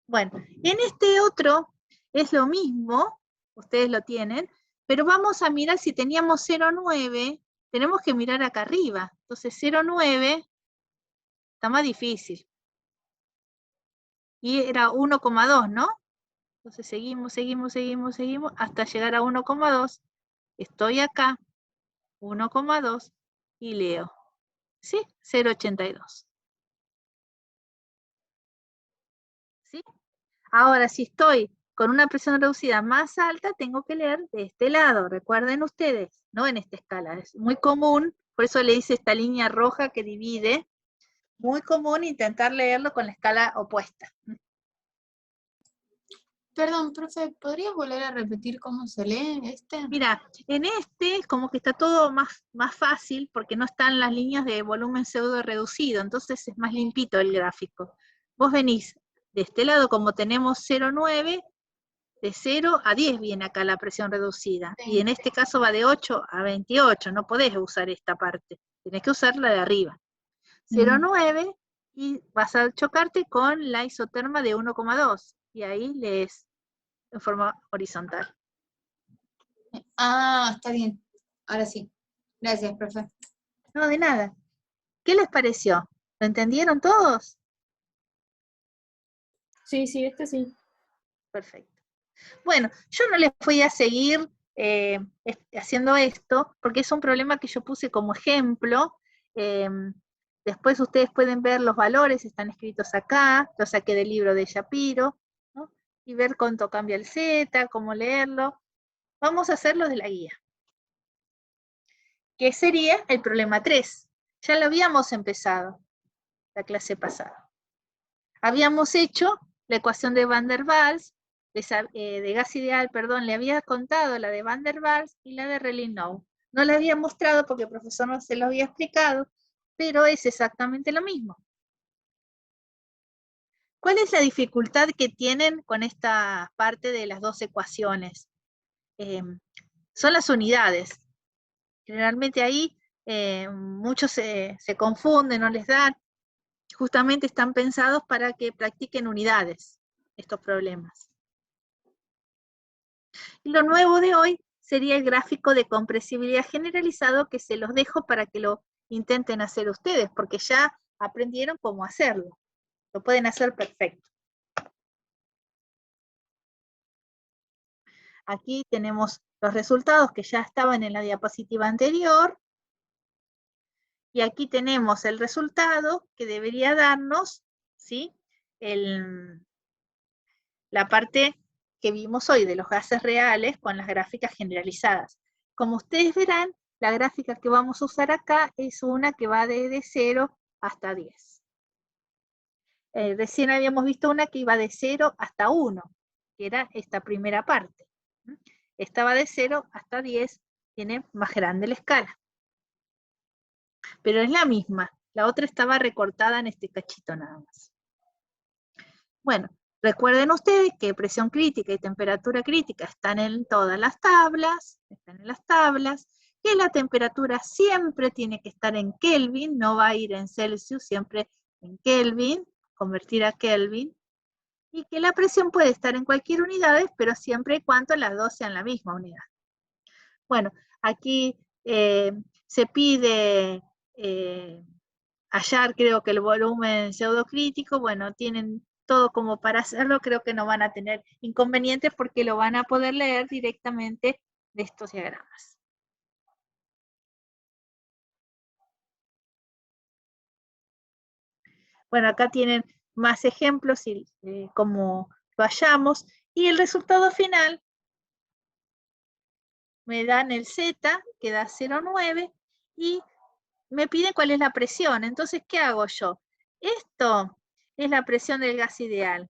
Bueno, en este otro es lo mismo, ustedes lo tienen, pero vamos a mirar si teníamos 0,9, tenemos que mirar acá arriba. Entonces 0,9 está más difícil. Y era 1,2, ¿no? Entonces seguimos, hasta llegar a 1,2. Estoy acá, 1,2, y leo. ¿Sí? 0,82. ¿Sí? Ahora, si estoy con una presión reducida más alta, tengo que leer de este lado. Recuerden ustedes, no en esta escala. Es muy común, por eso le hice esta línea roja que divide. Muy común intentar leerlo con la escala opuesta. Perdón, profe, ¿podrías volver a repetir cómo se lee este? Mira, en este es como que está todo más fácil porque no están las líneas de volumen pseudo reducido, entonces es más limpito el gráfico. Vos venís de este lado, como tenemos 0,9, de 0 a 10 viene acá la presión reducida, Sí. y en este caso va de 8 a 28, no podés usar esta parte, tenés que usar la de arriba. 0,9 y vas a chocarte con la isoterma de 1,2, y ahí lees en forma horizontal. Ah, está bien. Ahora sí. Gracias, profe. No, de nada. ¿Qué les pareció? ¿Lo entendieron todos? Sí, sí, este sí. Perfecto. Bueno, yo no les voy a seguir haciendo esto, porque es un problema que yo puse como ejemplo. Después ustedes pueden ver los valores, están escritos acá, lo saqué del libro de Shapiro, ¿no? Y ver cuánto cambia el Z, cómo leerlo. Vamos a hacerlo de la guía. ¿Qué sería el problema 3? Ya lo habíamos empezado la clase pasada. Habíamos hecho la ecuación de Van der Waals, de gas ideal, perdón, le había contado la de Van der Waals y la de Rayleigh-Now. No la había mostrado porque el profesor no se lo había explicado, pero es exactamente lo mismo. ¿Cuál es la dificultad que tienen con esta parte de las dos ecuaciones? Son las unidades. Generalmente ahí muchos se confunden, no les dan. Justamente están pensados para que practiquen unidades estos problemas. Y lo nuevo de hoy sería el gráfico de compresibilidad generalizado, que se los dejo para que lo intenten hacer ustedes, porque ya aprendieron cómo hacerlo. Lo pueden hacer perfecto. Aquí tenemos los resultados que ya estaban en la diapositiva anterior. Y aquí tenemos el resultado que debería darnos, ¿sí? La parte que vimos hoy de los gases reales con las gráficas generalizadas. Como ustedes verán, la gráfica que vamos a usar acá es una que va desde 0 hasta 10. Recién habíamos visto una que iba de 0 hasta 1, que era esta primera parte. Esta va de 0 hasta 10, tiene más grande la escala. Pero es la misma, la otra estaba recortada en este cachito nada más. Bueno, recuerden ustedes que presión crítica y temperatura crítica están en todas las tablas, que la temperatura siempre tiene que estar en Kelvin, no va a ir en Celsius, siempre en Kelvin, convertir a Kelvin, y que la presión puede estar en cualquier unidad, pero siempre y cuando las dos sean la misma unidad. Bueno, aquí se pide hallar, creo que el volumen pseudocrítico, bueno, tienen todo como para hacerlo, creo que no van a tener inconvenientes porque lo van a poder leer directamente de estos diagramas. Bueno, acá tienen más ejemplos y como lo hallamos, y el resultado final me dan el Z, que da 0,9, y me piden cuál es la presión. Entonces, ¿qué hago yo? Esto es la presión del gas ideal.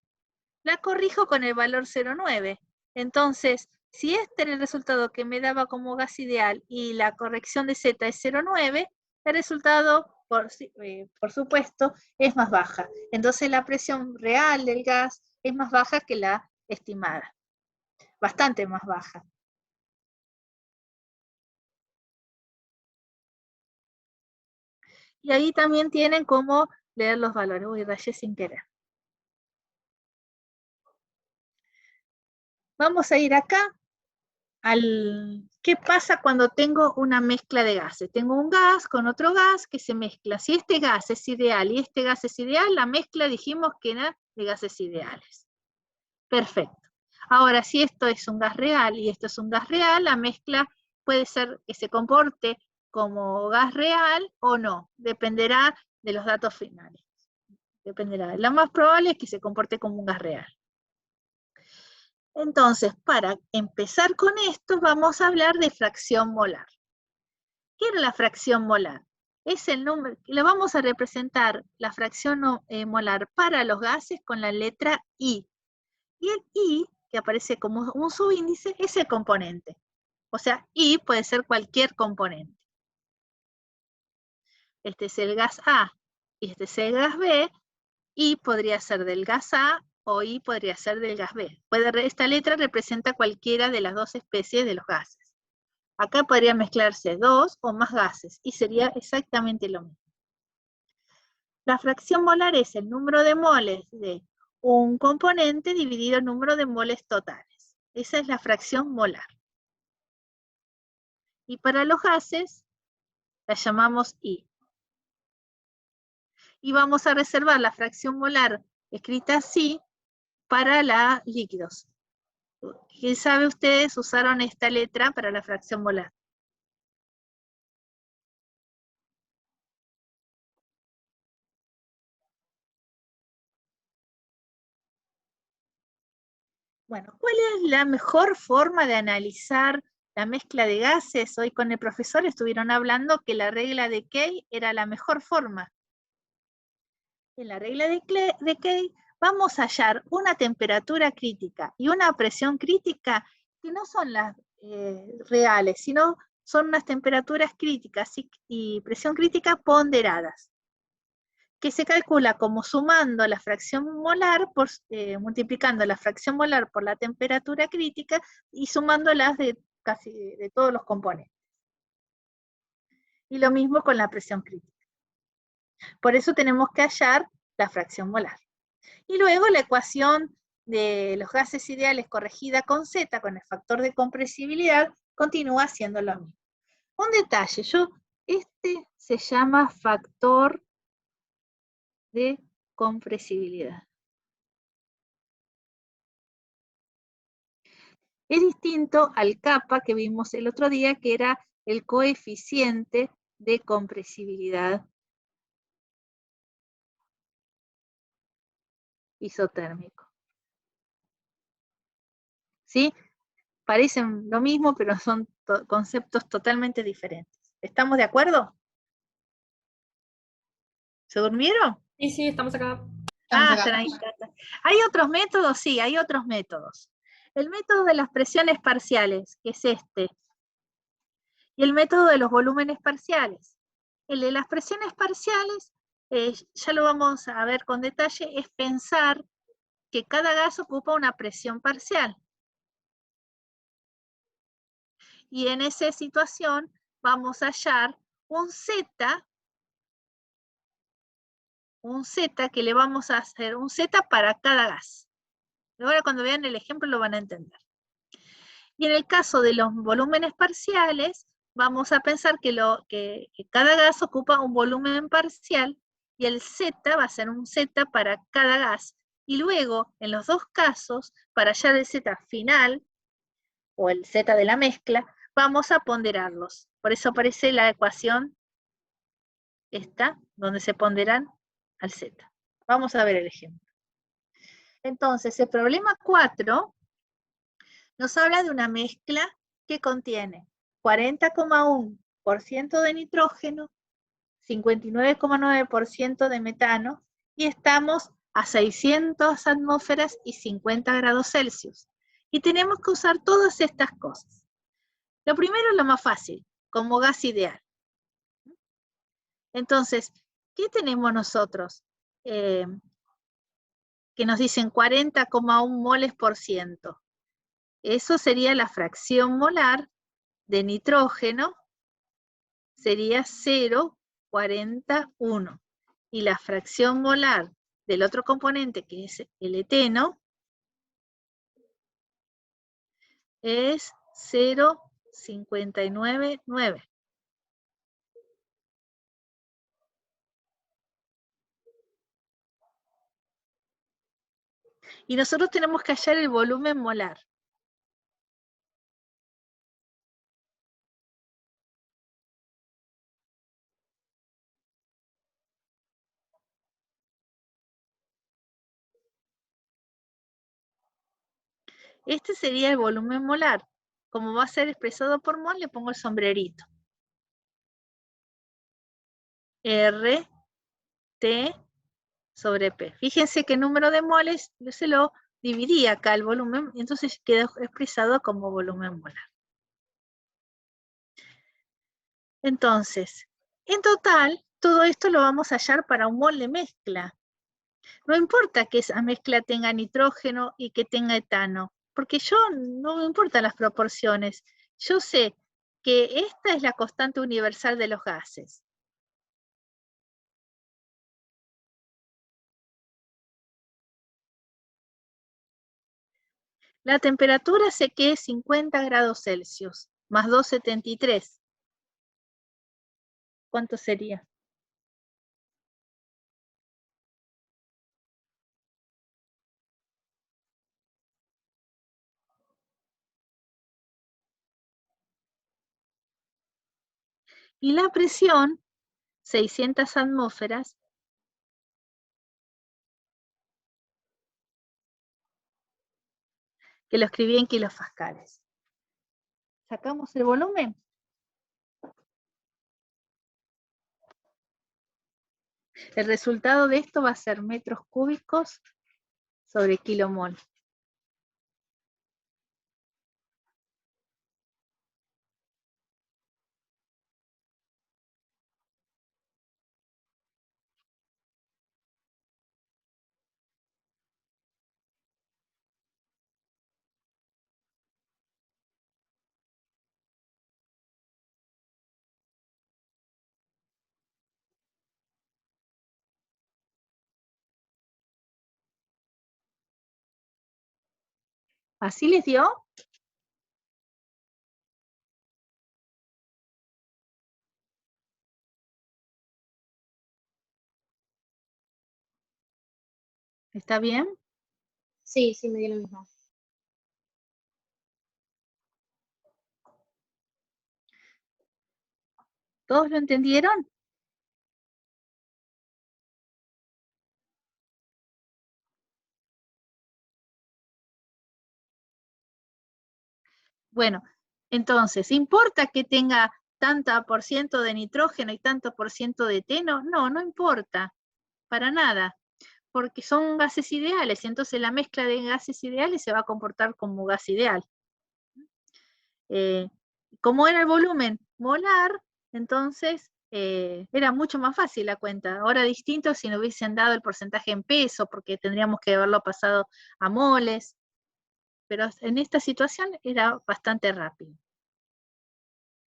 La corrijo con el valor 0,9. Entonces, si este era el resultado que me daba como gas ideal y la corrección de Z es 0,9, el resultado, por supuesto, es más baja. Entonces, la presión real del gas es más baja que la estimada. Bastante más baja. Y ahí también tienen cómo leer los valores. Uy, rayé sin querer. Vamos a ir acá ¿qué pasa cuando tengo una mezcla de gases? Tengo un gas con otro gas que se mezcla. Si este gas es ideal y este gas es ideal, la mezcla dijimos que era de gases ideales. Perfecto. Ahora, si esto es un gas real y esto es un gas real, la mezcla puede ser que se comporte como gas real o no. Dependerá de los datos finales. Dependerá. Lo más probable es que se comporte como un gas real. Entonces, para empezar con esto, vamos a hablar de fracción molar. ¿Qué era la fracción molar? Es el número, lo vamos a representar la fracción molar para los gases con la letra I. Y el I, que aparece como un subíndice, es el componente. O sea, I puede ser cualquier componente. Este es el gas A y este es el gas B. I podría ser del gas A o I podría ser del gas B. Esta letra representa cualquiera de las dos especies de los gases. Acá podría mezclarse dos o más gases y sería exactamente lo mismo. La fracción molar es el número de moles de un componente dividido el número de moles totales. Esa es la fracción molar. Y para los gases la llamamos I. Y vamos a reservar la fracción molar escrita así para los líquidos. ¿Quién sabe ustedes usaron esta letra para la fracción molar? Bueno, ¿cuál es la mejor forma de analizar la mezcla de gases? Hoy con el profesor estuvieron hablando que la regla de Kay era la mejor forma. En la regla de Kay vamos a hallar una temperatura crítica y una presión crítica que no son las reales, sino son unas temperaturas críticas y presión crítica ponderadas, que se calcula como sumando la fracción molar, multiplicando la fracción molar por la temperatura crítica y sumándolas de casi de todos los componentes. Y lo mismo con la presión crítica. Por eso tenemos que hallar la fracción molar. Y luego la ecuación de los gases ideales corregida con Z, con el factor de compresibilidad, continúa siendo lo mismo. Un detalle, este se llama factor de compresibilidad. Es distinto al kappa que vimos el otro día, que era el coeficiente de compresibilidad isotérmico. ¿Sí? Parecen lo mismo, pero son conceptos totalmente diferentes. ¿Estamos de acuerdo? ¿Se durmieron? Sí, sí, estamos acá. Están ahí. ¿Hay otros métodos? Sí, hay otros métodos. El método de las presiones parciales, que es este. Y el método de los volúmenes parciales. El de las presiones parciales, ya lo vamos a ver con detalle, es pensar que cada gas ocupa una presión parcial. Y en esa situación vamos a hallar un Z que le vamos a hacer un Z para cada gas. Ahora cuando vean el ejemplo lo van a entender. Y en el caso de los volúmenes parciales, vamos a pensar que cada gas ocupa un volumen parcial y el Z va a ser un Z para cada gas. Y luego, en los dos casos, para hallar el Z final, o el Z de la mezcla, vamos a ponderarlos. Por eso aparece la ecuación esta, donde se ponderan al Z. Vamos a ver el ejemplo. Entonces, el problema 4 nos habla de una mezcla que contiene 40,1% de nitrógeno, 59,9% de metano, y estamos a 600 atmósferas y 50 grados Celsius. Y tenemos que usar todas estas cosas. Lo primero es lo más fácil, como gas ideal. Entonces, ¿qué tenemos nosotros? Que nos dicen 40,1 moles por ciento. Eso sería la fracción molar de nitrógeno, sería 0,41. Y la fracción molar del otro componente, que es el eteno, es 0,599. Y nosotros tenemos que hallar el volumen molar. Este sería el volumen molar. Como va a ser expresado por mol, le pongo el sombrerito. R, T, sobre P. Fíjense qué número de moles se lo dividí acá el volumen, y entonces queda expresado como volumen molar. Entonces, en total, todo esto lo vamos a hallar para un mol de mezcla. No importa que esa mezcla tenga nitrógeno y que tenga etano, porque no me importan las proporciones. Yo sé que esta es la constante universal de los gases. La temperatura sé que es 50 grados Celsius, más 273. ¿Cuánto sería? Y la presión, 600 atmósferas, que lo escribí en kilopascales. Sacamos el volumen. El resultado de esto va a ser metros cúbicos sobre kilomol. ¿Así les dio? ¿Está bien? Sí, sí, me dio lo mismo. ¿Todos lo entendieron? Bueno, entonces, ¿importa que tenga tanto por ciento de nitrógeno y tanto por ciento de eteno? No, no importa, para nada, porque son gases ideales, y entonces la mezcla de gases ideales se va a comportar como gas ideal. Como era el volumen molar, entonces era mucho más fácil la cuenta. Ahora distinto si nos hubiesen dado el porcentaje en peso, porque tendríamos que haberlo pasado a moles, pero en esta situación era bastante rápido.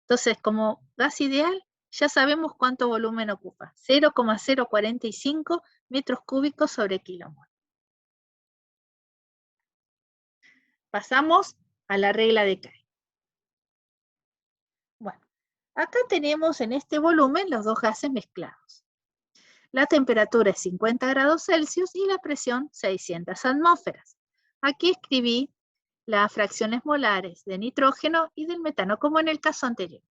Entonces, como gas ideal, ya sabemos cuánto volumen ocupa, 0,045 metros cúbicos sobre kilomol. Pasamos a la regla de Kay. Bueno, acá tenemos en este volumen los dos gases mezclados. La temperatura es 50 grados Celsius y la presión 600 atmósferas. Aquí escribí las fracciones molares de nitrógeno y del metano, como en el caso anterior.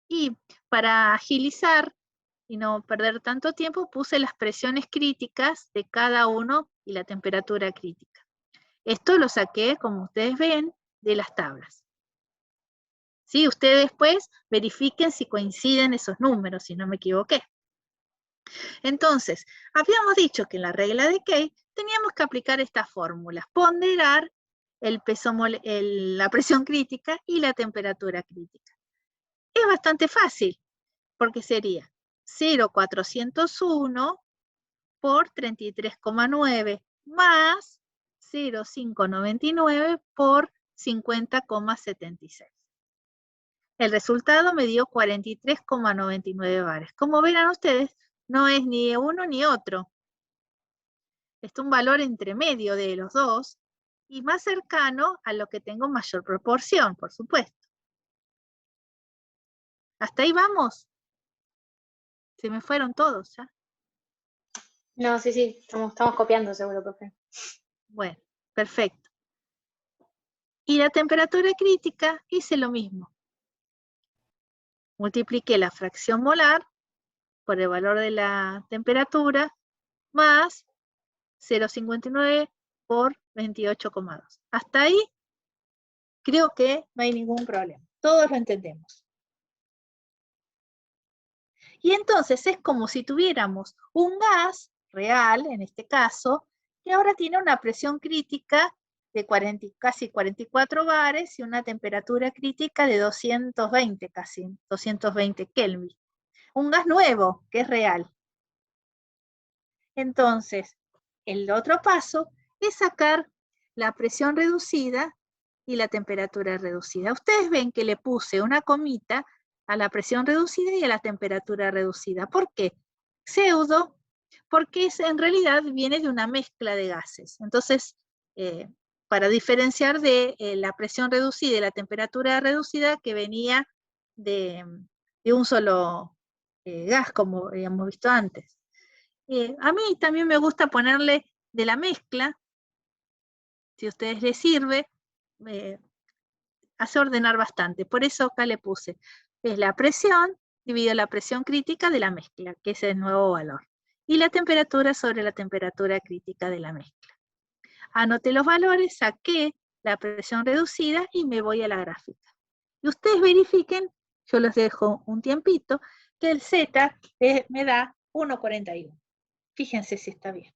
Y para agilizar y no perder tanto tiempo, puse las presiones críticas de cada uno y la temperatura crítica. Esto lo saqué, como ustedes ven, de las tablas. ¿Sí? Ustedes después verifiquen si coinciden esos números, si no me equivoqué. Entonces, habíamos dicho que en la regla de Kay teníamos que aplicar estas fórmulas, ponderar el peso la presión crítica y la temperatura crítica. Es bastante fácil, porque sería 0,401 por 33,9 más 0,599 por 50,76. El resultado me dio 43,99 bares. Como verán ustedes, no es ni uno ni otro. Es un valor entre medio de los dos, y más cercano a lo que tengo mayor proporción, por supuesto. ¿Hasta ahí vamos? Se me fueron todos, ¿ya? No, sí, estamos copiando seguro, profe. Bueno, perfecto. Y la temperatura crítica hice lo mismo. Multipliqué la fracción molar por el valor de la temperatura más 0,59 por 28,2. Hasta ahí creo que no hay ningún problema. Todos lo entendemos. Y entonces es como si tuviéramos un gas real, en este caso, que ahora tiene una presión crítica de casi 44 bares y una temperatura crítica de 220, casi 220 Kelvin. Un gas nuevo, que es real. Entonces, el otro paso es sacar la presión reducida y la temperatura reducida. Ustedes ven que le puse una comita a la presión reducida y a la temperatura reducida. ¿Por qué? Pseudo, porque en realidad viene de una mezcla de gases. Entonces, para diferenciar de la presión reducida y la temperatura reducida que venía de un solo gas, como habíamos visto antes. A mí también me gusta ponerle de la mezcla, si a ustedes les sirve, hace ordenar bastante. Por eso acá le puse, es la presión dividido la presión crítica de la mezcla, que es el nuevo valor. Y la temperatura sobre la temperatura crítica de la mezcla. Anoté los valores, saqué la presión reducida y me voy a la gráfica. Y ustedes verifiquen, yo les dejo un tiempito, que el Z me da 1,41. Fíjense si está bien.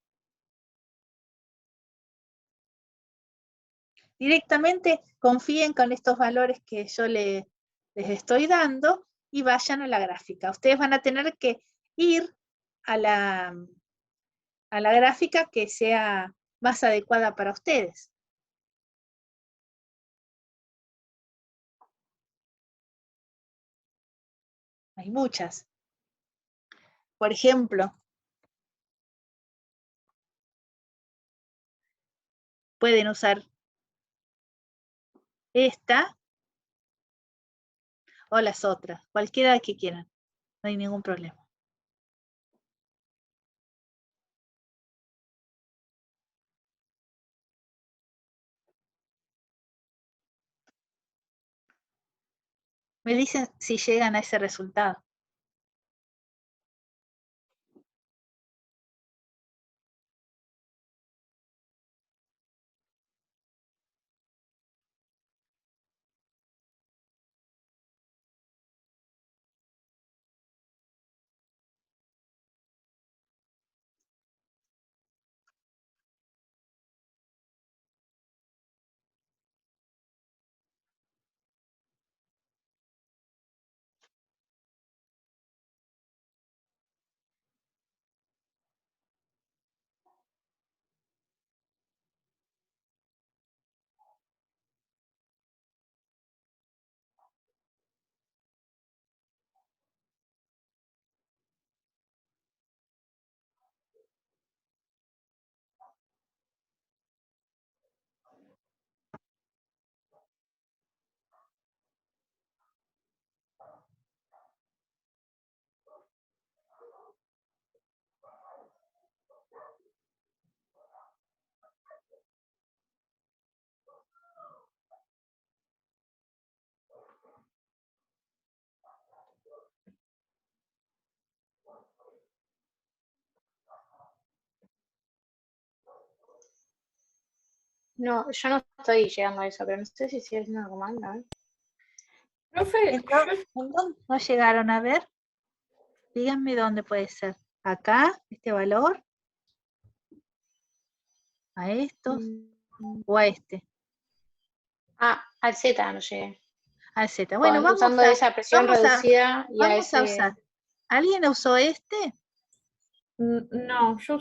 Directamente confíen con estos valores que yo les estoy dando y vayan a la gráfica. Ustedes van a tener que ir a la gráfica que sea más adecuada para ustedes. Hay muchas. Por ejemplo, pueden usar esta o las otras, cualquiera que quieran, no hay ningún problema. Me dicen si llegan a ese resultado. No, yo no estoy llegando a eso, pero no sé si estoy haciendo algo mal, a ver. Profe, Entonces, ¿no llegaron a ver? Díganme dónde puede ser. Acá, este valor, a estos, o a este. Ah, al Z no llegué. Al Z. Bueno, Usando esa presión reducida y a vamos a ese. usar. ¿Alguien usó este? no, yo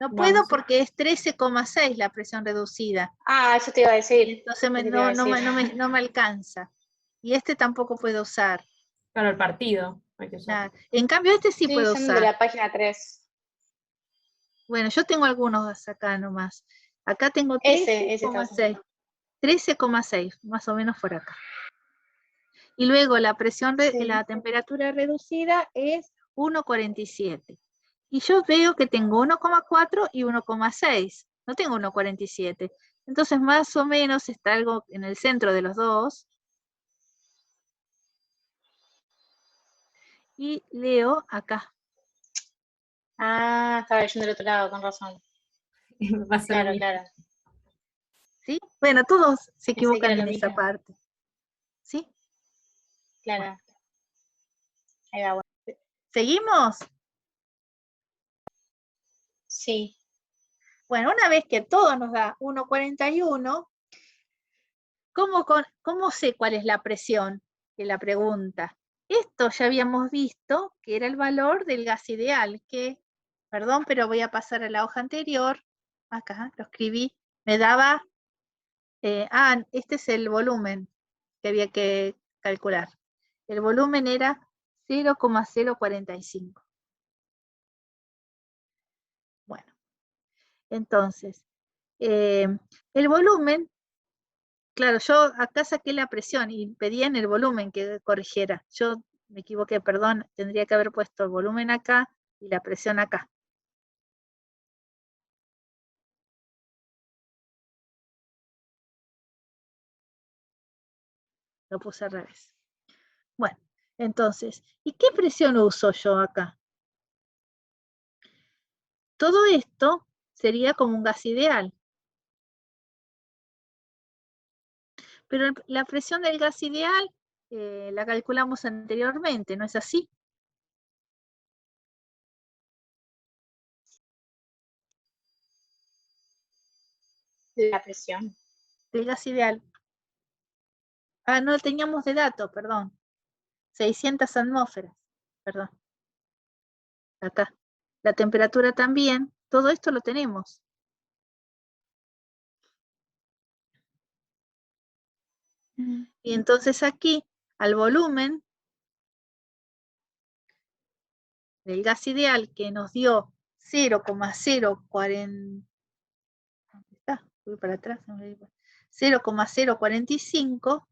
No No. puedo porque es 13,6 la presión reducida. Ah, eso te iba a decir. Entonces no me alcanza. Y este tampoco puedo usar. para el partido hay que usar. En cambio, este sí puedo son usar. de la página 3. Bueno, yo tengo algunos acá nomás. Acá tengo Ese está 13,6. 13,6, más o menos por acá. Y luego la presión, Sí. la temperatura reducida es 1,47. Y yo veo que tengo 1,4 y 1,6. No tengo 1,47. Entonces más o menos está algo en el centro de los dos. Y leo acá. Ah, estaba leyendo del otro lado, con razón. Me pasa lo Claro, mismo. claro. ¿Sí? Bueno, todos se Pensé que equivocan era en lo esa mismo. parte. ¿Sí? Claro. Ahí va, bueno. ¿Seguimos? Sí. Bueno, una vez que todo nos da 1,41, ¿cómo sé cuál es la presión? Que la pregunta. Esto ya habíamos visto que era el valor del gas ideal, que, perdón, pero voy a pasar a la hoja anterior. Acá lo escribí. Me daba, este es el volumen que había que calcular. El volumen era 0,045. Bueno, entonces, el volumen, claro, yo acá saqué la presión y pedí en el volumen que corrigiera. Yo me equivoqué, perdón, tendría que haber puesto el volumen acá y la presión acá. Lo puse al revés. Bueno, entonces, ¿y qué presión uso yo acá? Todo esto sería como un gas ideal. Pero la presión del gas ideal la calculamos anteriormente, ¿no es así? La presión. Del gas ideal. Ah, no teníamos de dato, perdón. 600 atmósferas, perdón. Acá. La temperatura también, todo esto lo tenemos. Y entonces aquí, al volumen del gas ideal que nos dio 0,040, ¿dónde está? Voy para atrás, 0,045,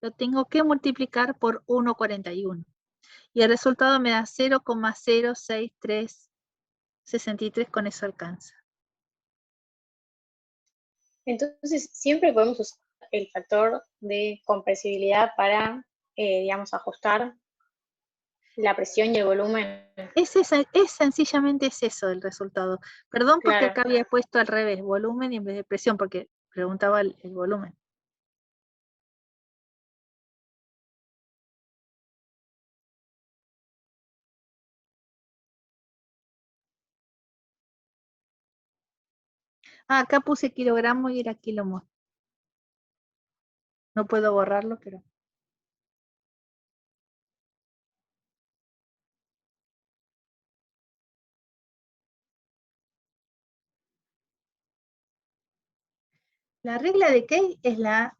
lo tengo que multiplicar por 1,41. Y el resultado me da 0,06363, con eso alcanza. Entonces, siempre podemos usar el factor de compresibilidad para, digamos, ajustar la presión y el volumen. Sencillamente es eso el resultado. Perdón porque Claro. acá había puesto al revés, volumen en vez de presión, porque preguntaba el volumen. Ah, acá puse kilogramo y era kilomol. No puedo borrarlo, pero... La regla de Kay es la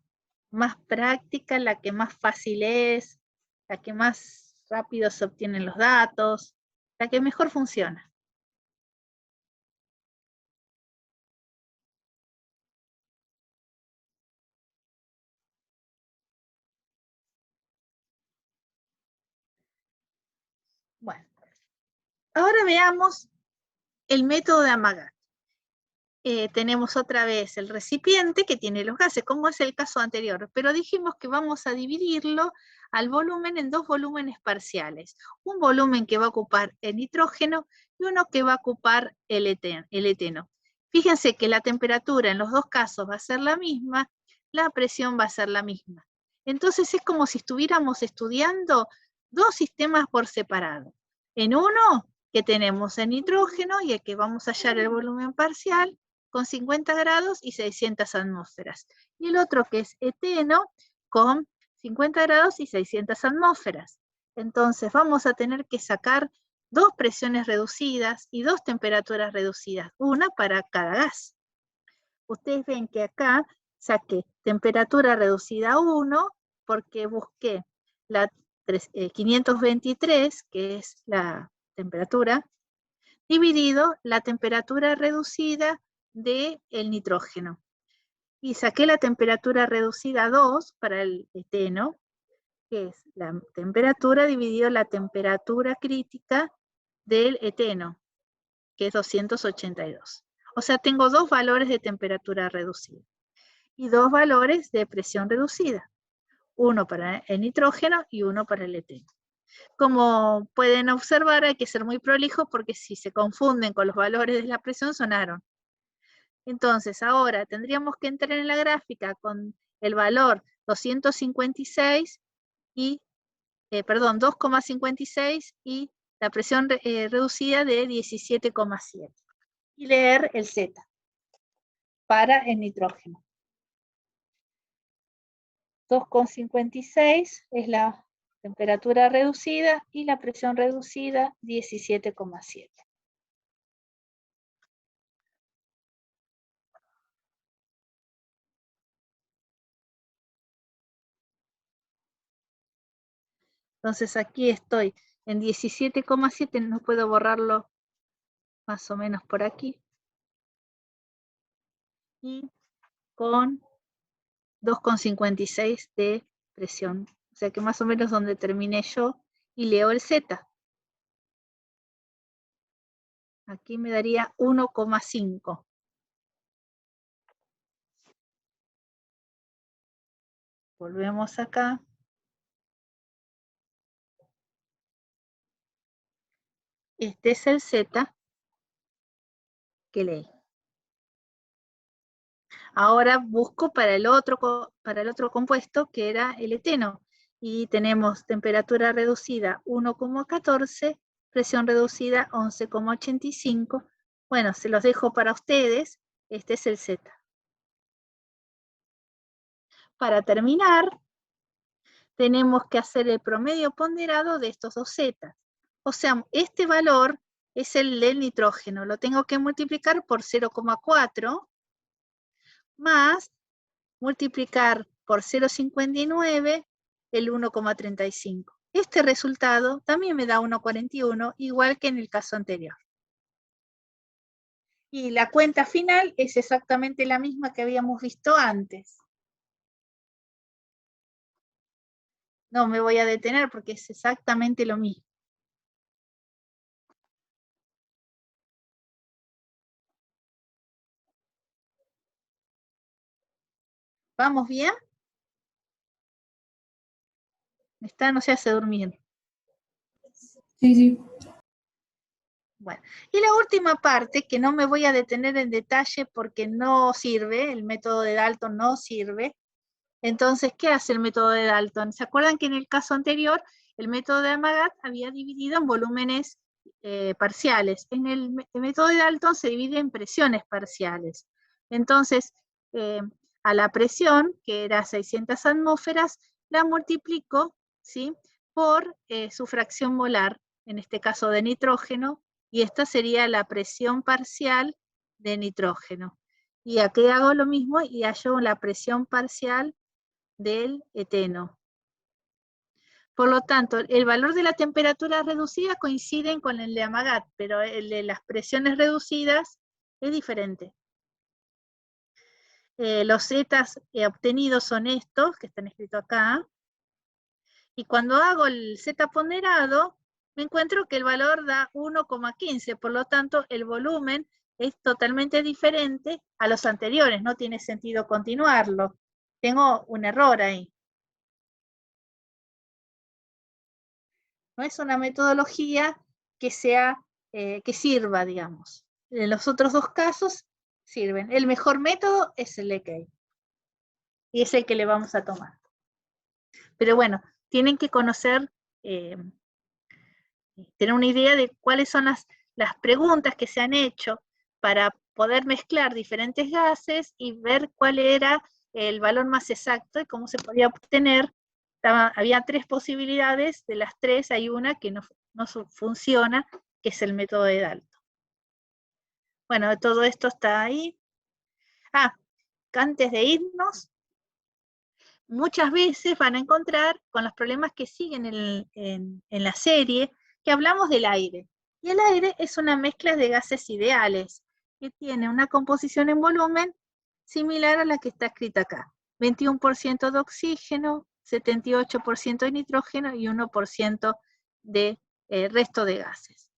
más práctica, la que más fácil es, la que más rápido se obtienen los datos, la que mejor funciona. Bueno, ahora veamos el método de Amagat. Tenemos otra vez el recipiente que tiene los gases, como es el caso anterior, pero dijimos que vamos a dividirlo al volumen en dos volúmenes parciales. Un volumen que va a ocupar el nitrógeno y uno que va a ocupar el eteno. Fíjense que la temperatura en los dos casos va a ser la misma, la presión va a ser la misma. Entonces es como si estuviéramos estudiando dos sistemas por separado. En uno que tenemos el nitrógeno y el que vamos a hallar el volumen parcial, con 50 grados y 600 atmósferas. Y el otro que es eteno con 50 grados y 600 atmósferas. Entonces vamos a tener que sacar dos presiones reducidas y dos temperaturas reducidas, una para cada gas. Ustedes ven que acá saqué temperatura reducida 1 porque busqué la 523, que es la temperatura, dividido la temperatura reducida del nitrógeno. Y saqué la temperatura reducida 2 para el eteno, que es la temperatura dividido la temperatura crítica del eteno, que es 282. O sea, tengo dos valores de temperatura reducida y dos valores de presión reducida. Uno para el nitrógeno y uno para el eteno. Como pueden observar, hay que ser muy prolijo porque si se confunden con los valores de la presión, sonaron. Entonces, ahora tendríamos que entrar en la gráfica con el valor 256 y, 2,56 y la presión reducida de 17,7. Y leer el Z para el nitrógeno. 2,56 es la temperatura reducida y la presión reducida 17,7. Entonces aquí estoy en 17,7, no puedo borrarlo más o menos por aquí. Y con 2,56 de presión. O sea que más o menos donde terminé yo y leo el Z. Aquí me daría 1,5. Volvemos acá. Este es el Z que leí. Ahora busco para el otro compuesto que era el eteno. Y tenemos temperatura reducida 1,14, presión reducida 11,85. Bueno, se los dejo para ustedes. Este es el Z. Para terminar, tenemos que hacer el promedio ponderado de estos dos Z. O sea, este valor es el del nitrógeno. Lo tengo que multiplicar por 0,4 más multiplicar por 0,59 el 1,35. Este resultado también me da 1,41, igual que en el caso anterior. Y la cuenta final es exactamente la misma que habíamos visto antes. No me voy a detener porque es exactamente lo mismo. ¿Vamos bien? No se hace durmiendo. Sí, sí. Bueno, y la última parte, que no me voy a detener en detalle porque no sirve, el método de Dalton no sirve. Entonces, ¿qué hace el método de Dalton? ¿Se acuerdan que en el caso anterior, el método de Amagat había dividido en volúmenes parciales? En el método de Dalton se divide en presiones parciales. Entonces, a la presión, que era 600 atmósferas, la multiplico, ¿sí?, por su fracción molar, en este caso de nitrógeno, y esta sería la presión parcial de nitrógeno. Y aquí hago lo mismo y hallo la presión parcial del eteno. Por lo tanto, el valor de la temperatura reducida coincide con el de Amagat, pero el de las presiones reducidas es diferente. Los zetas obtenidos son estos, que están escritos acá, y cuando hago el Z ponderado, me encuentro que el valor da 1,15, por lo tanto el volumen es totalmente diferente a los anteriores, no tiene sentido continuarlo. Tengo un error ahí. No es una metodología que sirva, digamos. En los otros dos casos sirven. El mejor método es el de Kay. Y es el que le vamos a tomar. Pero bueno, tienen que conocer, tener una idea de cuáles son las preguntas que se han hecho para poder mezclar diferentes gases y ver cuál era el valor más exacto y cómo se podía obtener. Había tres posibilidades, de las tres hay una que no funciona, que es el método de Dalton. Bueno, todo esto está ahí. Antes de irnos, muchas veces van a encontrar con los problemas que siguen en la serie, que hablamos del aire. Y el aire es una mezcla de gases ideales, que tiene una composición en volumen similar a la que está escrita acá. 21% de oxígeno, 78% de nitrógeno y 1% de resto de gases.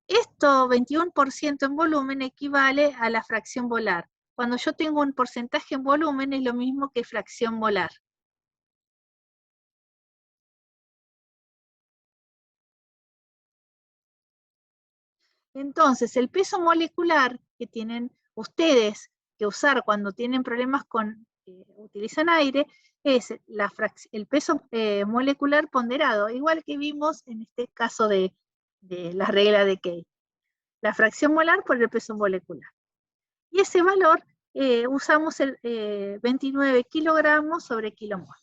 Esto 21% en volumen equivale a la fracción molar. Cuando yo tengo un porcentaje en volumen es lo mismo que fracción molar. Entonces, el peso molecular que tienen ustedes que usar cuando tienen problemas con, utilizan aire, es el peso molecular ponderado, igual que vimos en este caso de la regla de Kay. La fracción molar por el peso molecular. Y ese valor usamos el 29 kilogramos sobre kilomol.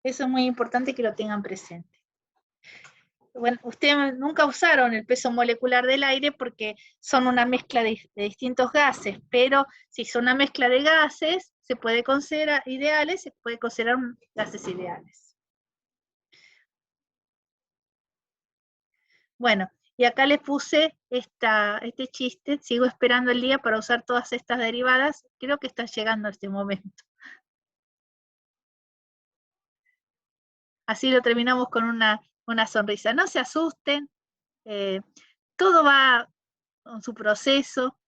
Eso es muy importante que lo tengan presente. Bueno, ustedes nunca usaron el peso molecular del aire porque son una mezcla de distintos gases, pero si son una mezcla de gases, se puede considerar ideales, se puede considerar gases ideales. Bueno, y acá les puse este chiste, sigo esperando el día para usar todas estas derivadas, creo que está llegando este momento. Así lo terminamos con una sonrisa. No se asusten, todo va con su proceso.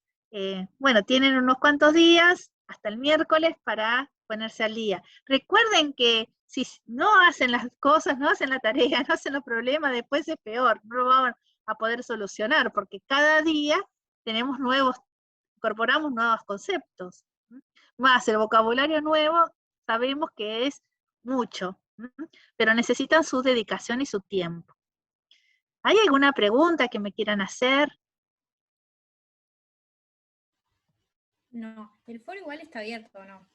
Bueno, tienen unos cuantos días, hasta el miércoles, para ponerse al día. Recuerden que si no hacen las cosas, no hacen la tarea, no hacen los problemas, después es peor, no lo van a poder solucionar, porque cada día incorporamos nuevos conceptos. Más el vocabulario nuevo, sabemos que es mucho, pero necesitan su dedicación y su tiempo. ¿Hay alguna pregunta que me quieran hacer? No, el foro igual está abierto, ¿no?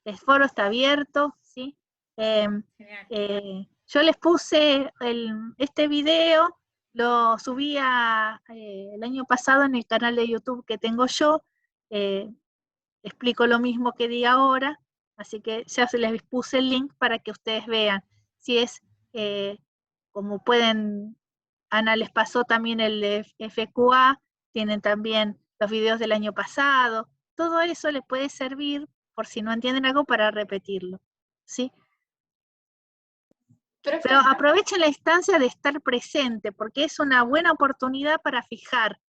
El foro está abierto, ¿sí? Yo les puse este video, lo subí el año pasado en el canal de YouTube que tengo yo, explico lo mismo que di ahora, así que ya se les puse el link para que ustedes vean. Si es, como pueden, Ana les pasó también el de FQA, tienen también los videos del año pasado, todo eso les puede servir por si no entienden algo para repetirlo, ¿sí? Pero aprovechen la instancia de estar presente, porque es una buena oportunidad para fijar,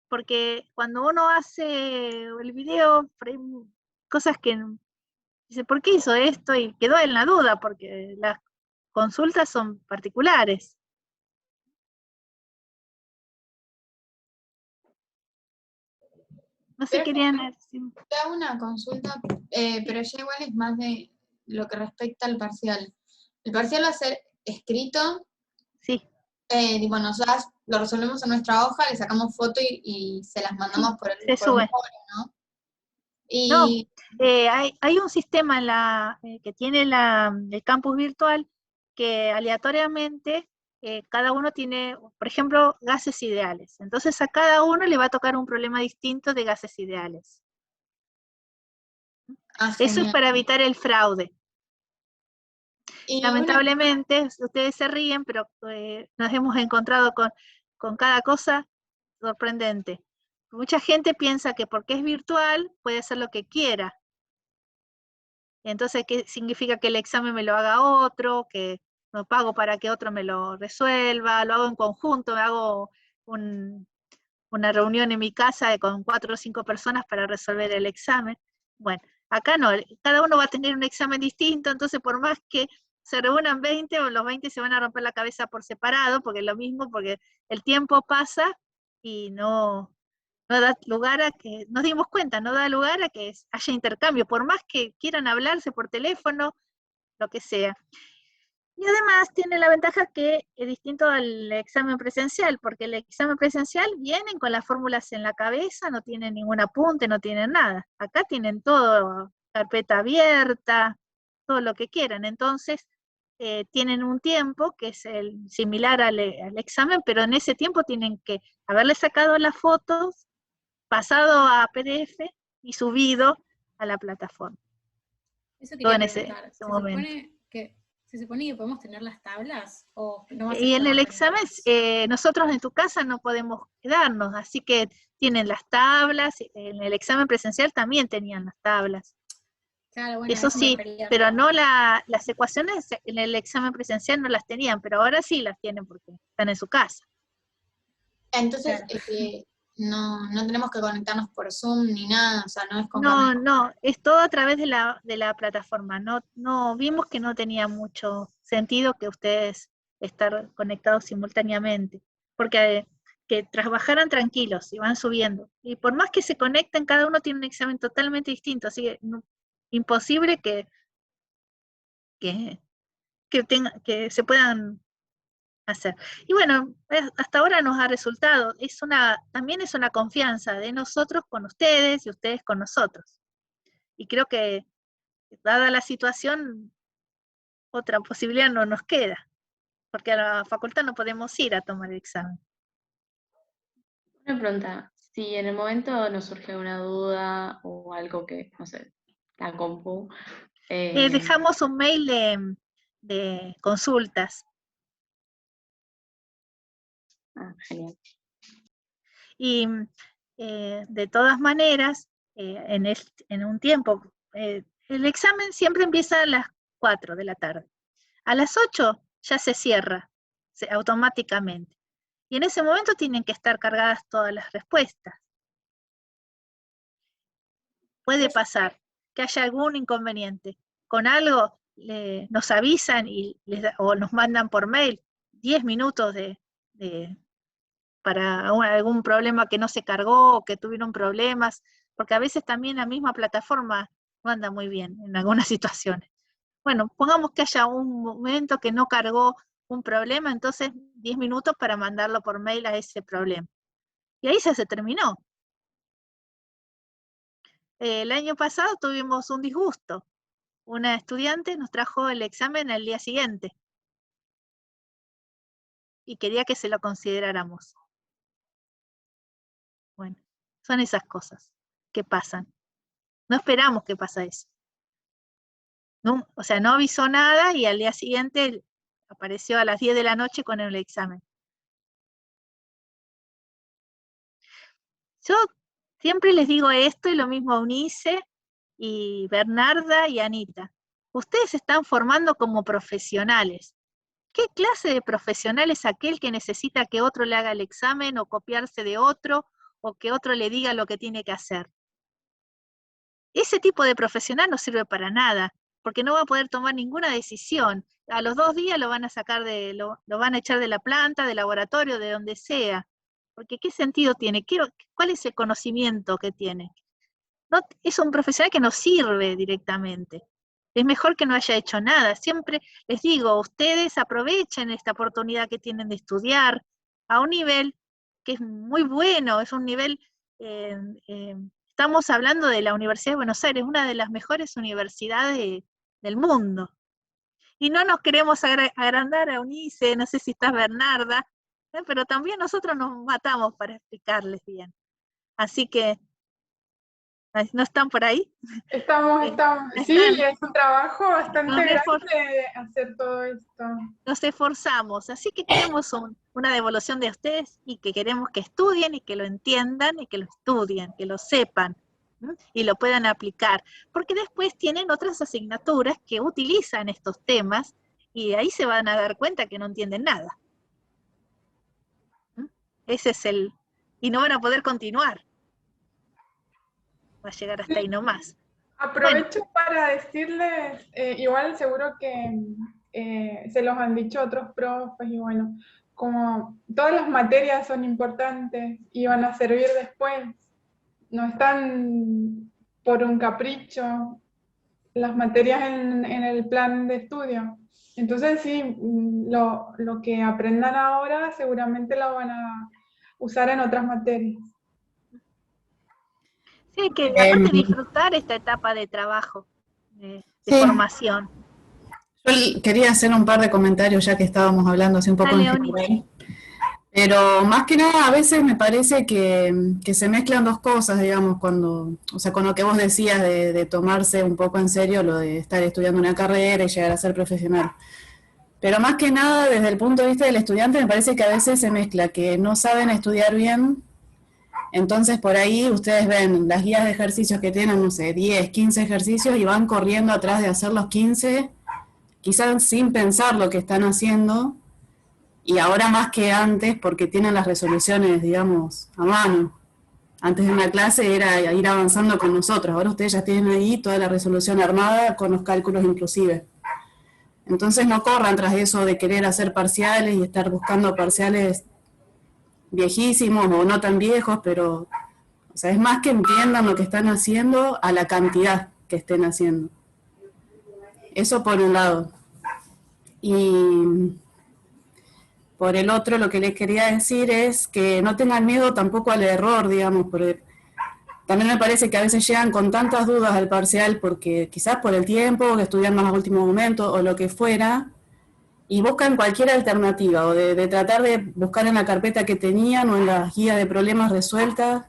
porque cuando uno hace el video, cosas que dice, ¿por qué hizo esto? Y quedó en la duda, porque las consultas son particulares. No sé, querían decir. Te hago una consulta, pero ya igual es más de lo que respecta al parcial. El parcial va a ser escrito. Sí. Tipo, nosotras lo resolvemos en nuestra hoja, le sacamos foto y se las mandamos por un foro, ¿no? Y no, hay un sistema que tiene el campus virtual que aleatoriamente cada uno tiene, por ejemplo, gases ideales. Entonces a cada uno le va a tocar un problema distinto de gases ideales. Eso es para evitar el fraude. Lamentablemente, ustedes se ríen, pero nos hemos encontrado con cada cosa sorprendente. Mucha gente piensa que porque es virtual puede hacer lo que quiera. Entonces, ¿qué significa? Que el examen me lo haga otro, que no pago para que otro me lo resuelva, lo hago en conjunto, me hago una reunión en mi casa con 4 o 5 personas para resolver el examen. Bueno, acá no, cada uno va a tener un examen distinto, entonces por más que se reúnan 20, o los 20 se van a romper la cabeza por separado, porque es lo mismo, porque el tiempo pasa y no da lugar a que, nos dimos cuenta, no da lugar a que haya intercambio, por más que quieran hablarse por teléfono, lo que sea. Y además tiene la ventaja que es distinto al examen presencial, porque el examen presencial vienen con las fórmulas en la cabeza, no tienen ningún apunte, no tienen nada. Acá tienen todo, carpeta abierta, todo lo que quieran. Entonces, tienen un tiempo que es similar al examen, pero en ese tiempo tienen que haberle sacado las fotos, pasado a PDF y subido a la plataforma. Eso todo quería en ese preguntar. momento. ¿Se supone que podemos tener las tablas o no va a ser Y en el para examen, tenerlas? nosotros en tu casa no podemos quedarnos, así que tienen las tablas, en el examen presencial también tenían las tablas. Claro, bueno, Eso eso me sí, refería. pero no las ecuaciones en el examen presencial no las tenían, pero ahora sí las tienen porque están en su casa. Entonces, Claro. no tenemos que conectarnos por Zoom ni nada, o sea, no es con No, es todo a través de la plataforma. No vimos que no tenía mucho sentido que ustedes estar conectados simultáneamente, porque que trabajaran tranquilos y van subiendo. Y por más que se conecten, cada uno tiene un examen totalmente distinto, así que imposible que, que se puedan hacer. Y bueno, hasta ahora nos ha resultado, también es una confianza de nosotros con ustedes y ustedes con nosotros. Y creo que, dada la situación, otra posibilidad no nos queda, porque a la facultad no podemos ir a tomar el examen. Una pregunta, si en el momento nos surge una duda o algo que, no sé, la compu, Dejamos un mail de consultas. genial. Y de todas maneras, en un tiempo, el examen siempre empieza a las 4 de la tarde. A las 8 ya se cierra automáticamente. Y en ese momento tienen que estar cargadas todas las respuestas. Puede pasar que haya algún inconveniente. Con algo nos avisan o nos mandan por mail 10 minutos para algún problema que no se cargó o que tuvieron problemas, porque a veces también la misma plataforma no anda muy bien en algunas situaciones. Bueno, pongamos que haya un momento que no cargó un problema, entonces 10 minutos para mandarlo por mail a ese problema. Y ahí se terminó. El año pasado tuvimos un disgusto. Una estudiante nos trajo el examen al día siguiente y quería que se lo consideráramos. Bueno, son esas cosas que pasan. No esperamos que pase eso. No, o sea, no avisó nada y al día siguiente apareció a las 10 de la noche con el examen. Yo siempre les digo esto y lo mismo a Eunice y Bernarda y Anita. Ustedes se están formando como profesionales. ¿Qué clase de profesional es aquel que necesita que otro le haga el examen o copiarse de otro o que otro le diga lo que tiene que hacer? Ese tipo de profesional no sirve para nada, porque no va a poder tomar ninguna decisión. A los 2 días lo van a sacar lo van a echar de la planta, del laboratorio, de donde sea. Porque ¿qué sentido tiene? ¿Cuál es el conocimiento que tiene? No, es un profesional que no sirve directamente. Es mejor que no haya hecho nada. Siempre les digo, ustedes aprovechen esta oportunidad que tienen de estudiar a un nivel que es muy bueno, es un nivel, estamos hablando de la Universidad de Buenos Aires, una de las mejores universidades del mundo. Y no nos queremos agrandar a Eunice, no sé si estás Bernarda, pero también nosotros nos matamos para explicarles bien. Así que, ¿no están por ahí? Estamos. Sí, es un trabajo bastante grande hacer todo esto. Nos esforzamos, así que queremos una devolución de ustedes y que queremos que estudien y que lo entiendan y que lo estudien, que lo sepan, ¿no? Y lo puedan aplicar, porque después tienen otras asignaturas que utilizan estos temas y ahí se van a dar cuenta que no entienden nada. ¿no? Ese es y no van a poder continuar. Va a llegar hasta ahí nomás. Aprovecho para decirles, igual seguro que se los han dicho otros profes y bueno, como todas las materias son importantes y van a servir después, no están por un capricho las materias en el plan de estudio. Entonces sí, lo que aprendan ahora seguramente lo van a usar en otras materias. Sí, hay que aparte disfrutar esta etapa de trabajo, de formación. Yo quería hacer un par de comentarios ya que estábamos hablando así un poco en general. Pero más que nada, a veces me parece que se mezclan dos cosas, digamos, o sea, con lo que vos decías de tomarse un poco en serio lo de estar estudiando una carrera y llegar a ser profesional. Pero más que nada, desde el punto de vista del estudiante, me parece que a veces se mezcla, que no saben estudiar bien, entonces por ahí ustedes ven las guías de ejercicios que tienen, no sé, 10, 15 ejercicios y van corriendo atrás de hacer los 15, quizás sin pensar lo que están haciendo, y ahora más que antes porque tienen las resoluciones, digamos, a mano. Antes de una clase era ir avanzando con nosotros, ahora ustedes ya tienen ahí toda la resolución armada con los cálculos inclusive. Entonces no corran tras eso de querer hacer parciales y estar buscando parciales viejísimos o no tan viejos, pero o sea, es más que entiendan lo que están haciendo a la cantidad que estén haciendo. Eso por un lado. Y por el otro, lo que les quería decir es que no tengan miedo tampoco al error, digamos, porque también me parece que a veces llegan con tantas dudas al parcial porque quizás por el tiempo, que estudian más a último momento o lo que fuera, y buscan cualquier alternativa, o de tratar de buscar en la carpeta que tenían o en la guía de problemas resueltas,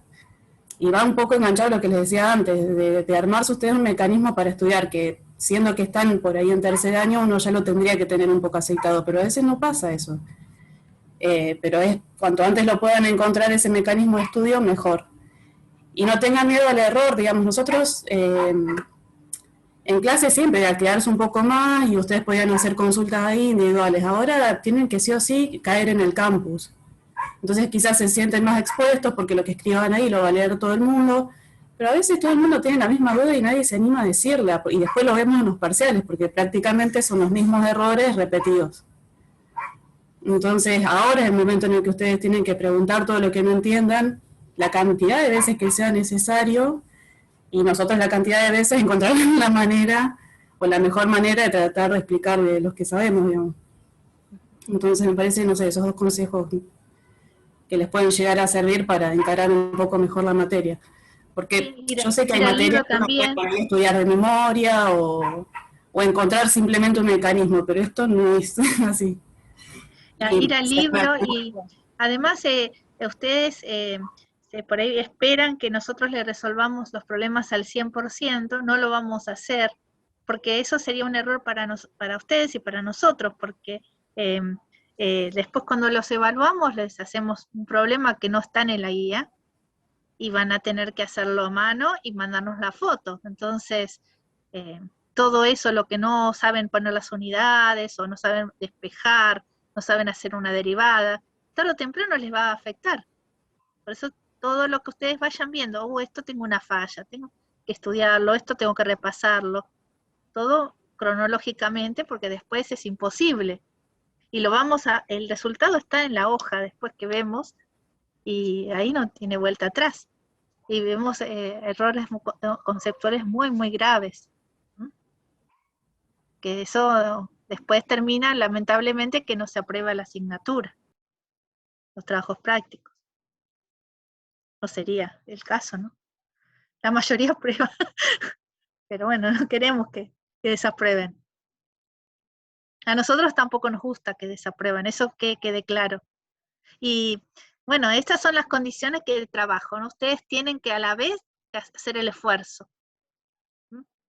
y va un poco enganchado a lo que les decía antes, de armarse ustedes un mecanismo para estudiar, que siendo que están por ahí en tercer año, uno ya lo tendría que tener un poco aceitado, pero a veces no pasa eso. Pero cuanto antes lo puedan encontrar ese mecanismo de estudio, mejor. Y no tengan miedo al error, digamos, nosotros en clase siempre al quedarse un poco más y ustedes podían hacer consultas ahí individuales, ahora tienen que sí o sí caer en el campus. Entonces quizás se sienten más expuestos porque lo que escriban ahí lo va a leer todo el mundo, pero a veces todo el mundo tiene la misma duda y nadie se anima a decirla, y después lo vemos en los parciales, porque prácticamente son los mismos errores repetidos. Entonces ahora es el momento en el que ustedes tienen que preguntar todo lo que no entiendan, la cantidad de veces que sea necesario, y nosotros la cantidad de veces encontrar la manera o la mejor manera de tratar de explicarle los que sabemos, digamos. Entonces me parece, no sé, esos dos consejos que les pueden llegar a servir para encarar un poco mejor la materia. Porque yo sé que hay materias que uno puede estudiar de memoria o encontrar simplemente un mecanismo, pero esto no es así. Ir al libro y además ustedes por ahí esperan que nosotros les resolvamos los problemas al 100%, no lo vamos a hacer, porque eso sería un error para ustedes y para nosotros, porque después cuando los evaluamos les hacemos un problema que no está en la guía y van a tener que hacerlo a mano y mandarnos la foto. Entonces, todo eso, lo que no saben poner las unidades o no saben despejar, no saben hacer una derivada, tarde o temprano les va a afectar. Por eso todo lo que ustedes vayan viendo, esto tengo una falla, tengo que estudiarlo, esto tengo que repasarlo, todo cronológicamente porque después es imposible. Y el resultado está en la hoja después que vemos y ahí no tiene vuelta atrás. Y vemos errores conceptuales muy, muy graves. Que eso después termina, lamentablemente, que no se aprueba la asignatura, los trabajos prácticos. No sería el caso, ¿no? La mayoría aprueba, pero bueno, no queremos que desaprueben. A nosotros tampoco nos gusta que desaprueben, eso que quede claro. Y bueno, estas son las condiciones que el trabajo, ¿no? Ustedes tienen que a la vez hacer el esfuerzo.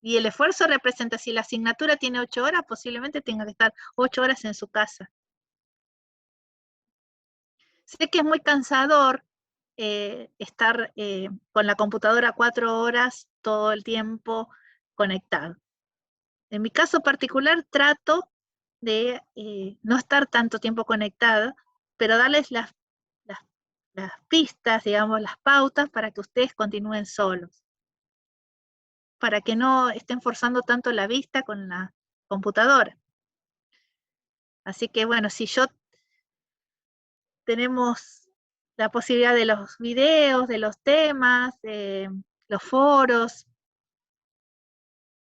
Y el esfuerzo representa, si la asignatura tiene 8 horas, posiblemente tenga que estar 8 horas en su casa. Sé que es muy cansador estar con la computadora 4 horas todo el tiempo conectado. En mi caso particular trato de no estar tanto tiempo conectada, pero darles las pistas, digamos, las pautas para que ustedes continúen solos. Para que no estén forzando tanto la vista con la computadora. Así que bueno, si tenemos la posibilidad de los videos, de los temas, de los foros,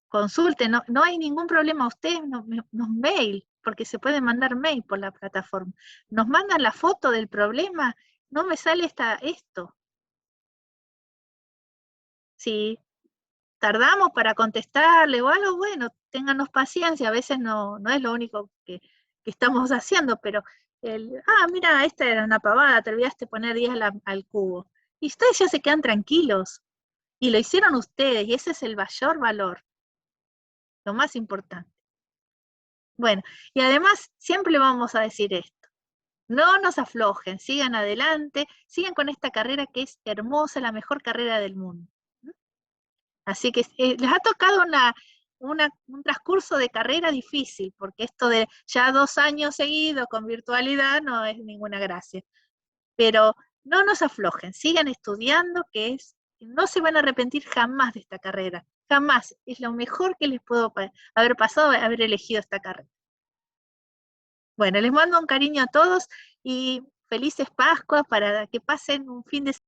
consulten, no hay ningún problema, ustedes nos mail, porque se puede mandar mail por la plataforma. Nos mandan la foto del problema, no me sale esto. Si tardamos para contestarle o algo, bueno, ténganos paciencia, a veces no es lo único que estamos haciendo, pero mira, esta era una pavada, te olvidaste poner 10 al cubo. Y ustedes ya se quedan tranquilos. Y lo hicieron ustedes, y ese es el mayor valor. Lo más importante. Bueno, y además siempre le vamos a decir esto. No nos aflojen, sigan adelante, sigan con esta carrera que es hermosa, la mejor carrera del mundo. Así que les ha tocado un transcurso de carrera difícil, porque esto de ya 2 años seguidos con virtualidad no es ninguna gracia. Pero no nos aflojen, sigan estudiando, no se van a arrepentir jamás de esta carrera. Jamás. Es lo mejor que les puedo haber pasado, haber elegido esta carrera. Bueno, les mando un cariño a todos y felices Pascuas para que pasen un fin de semana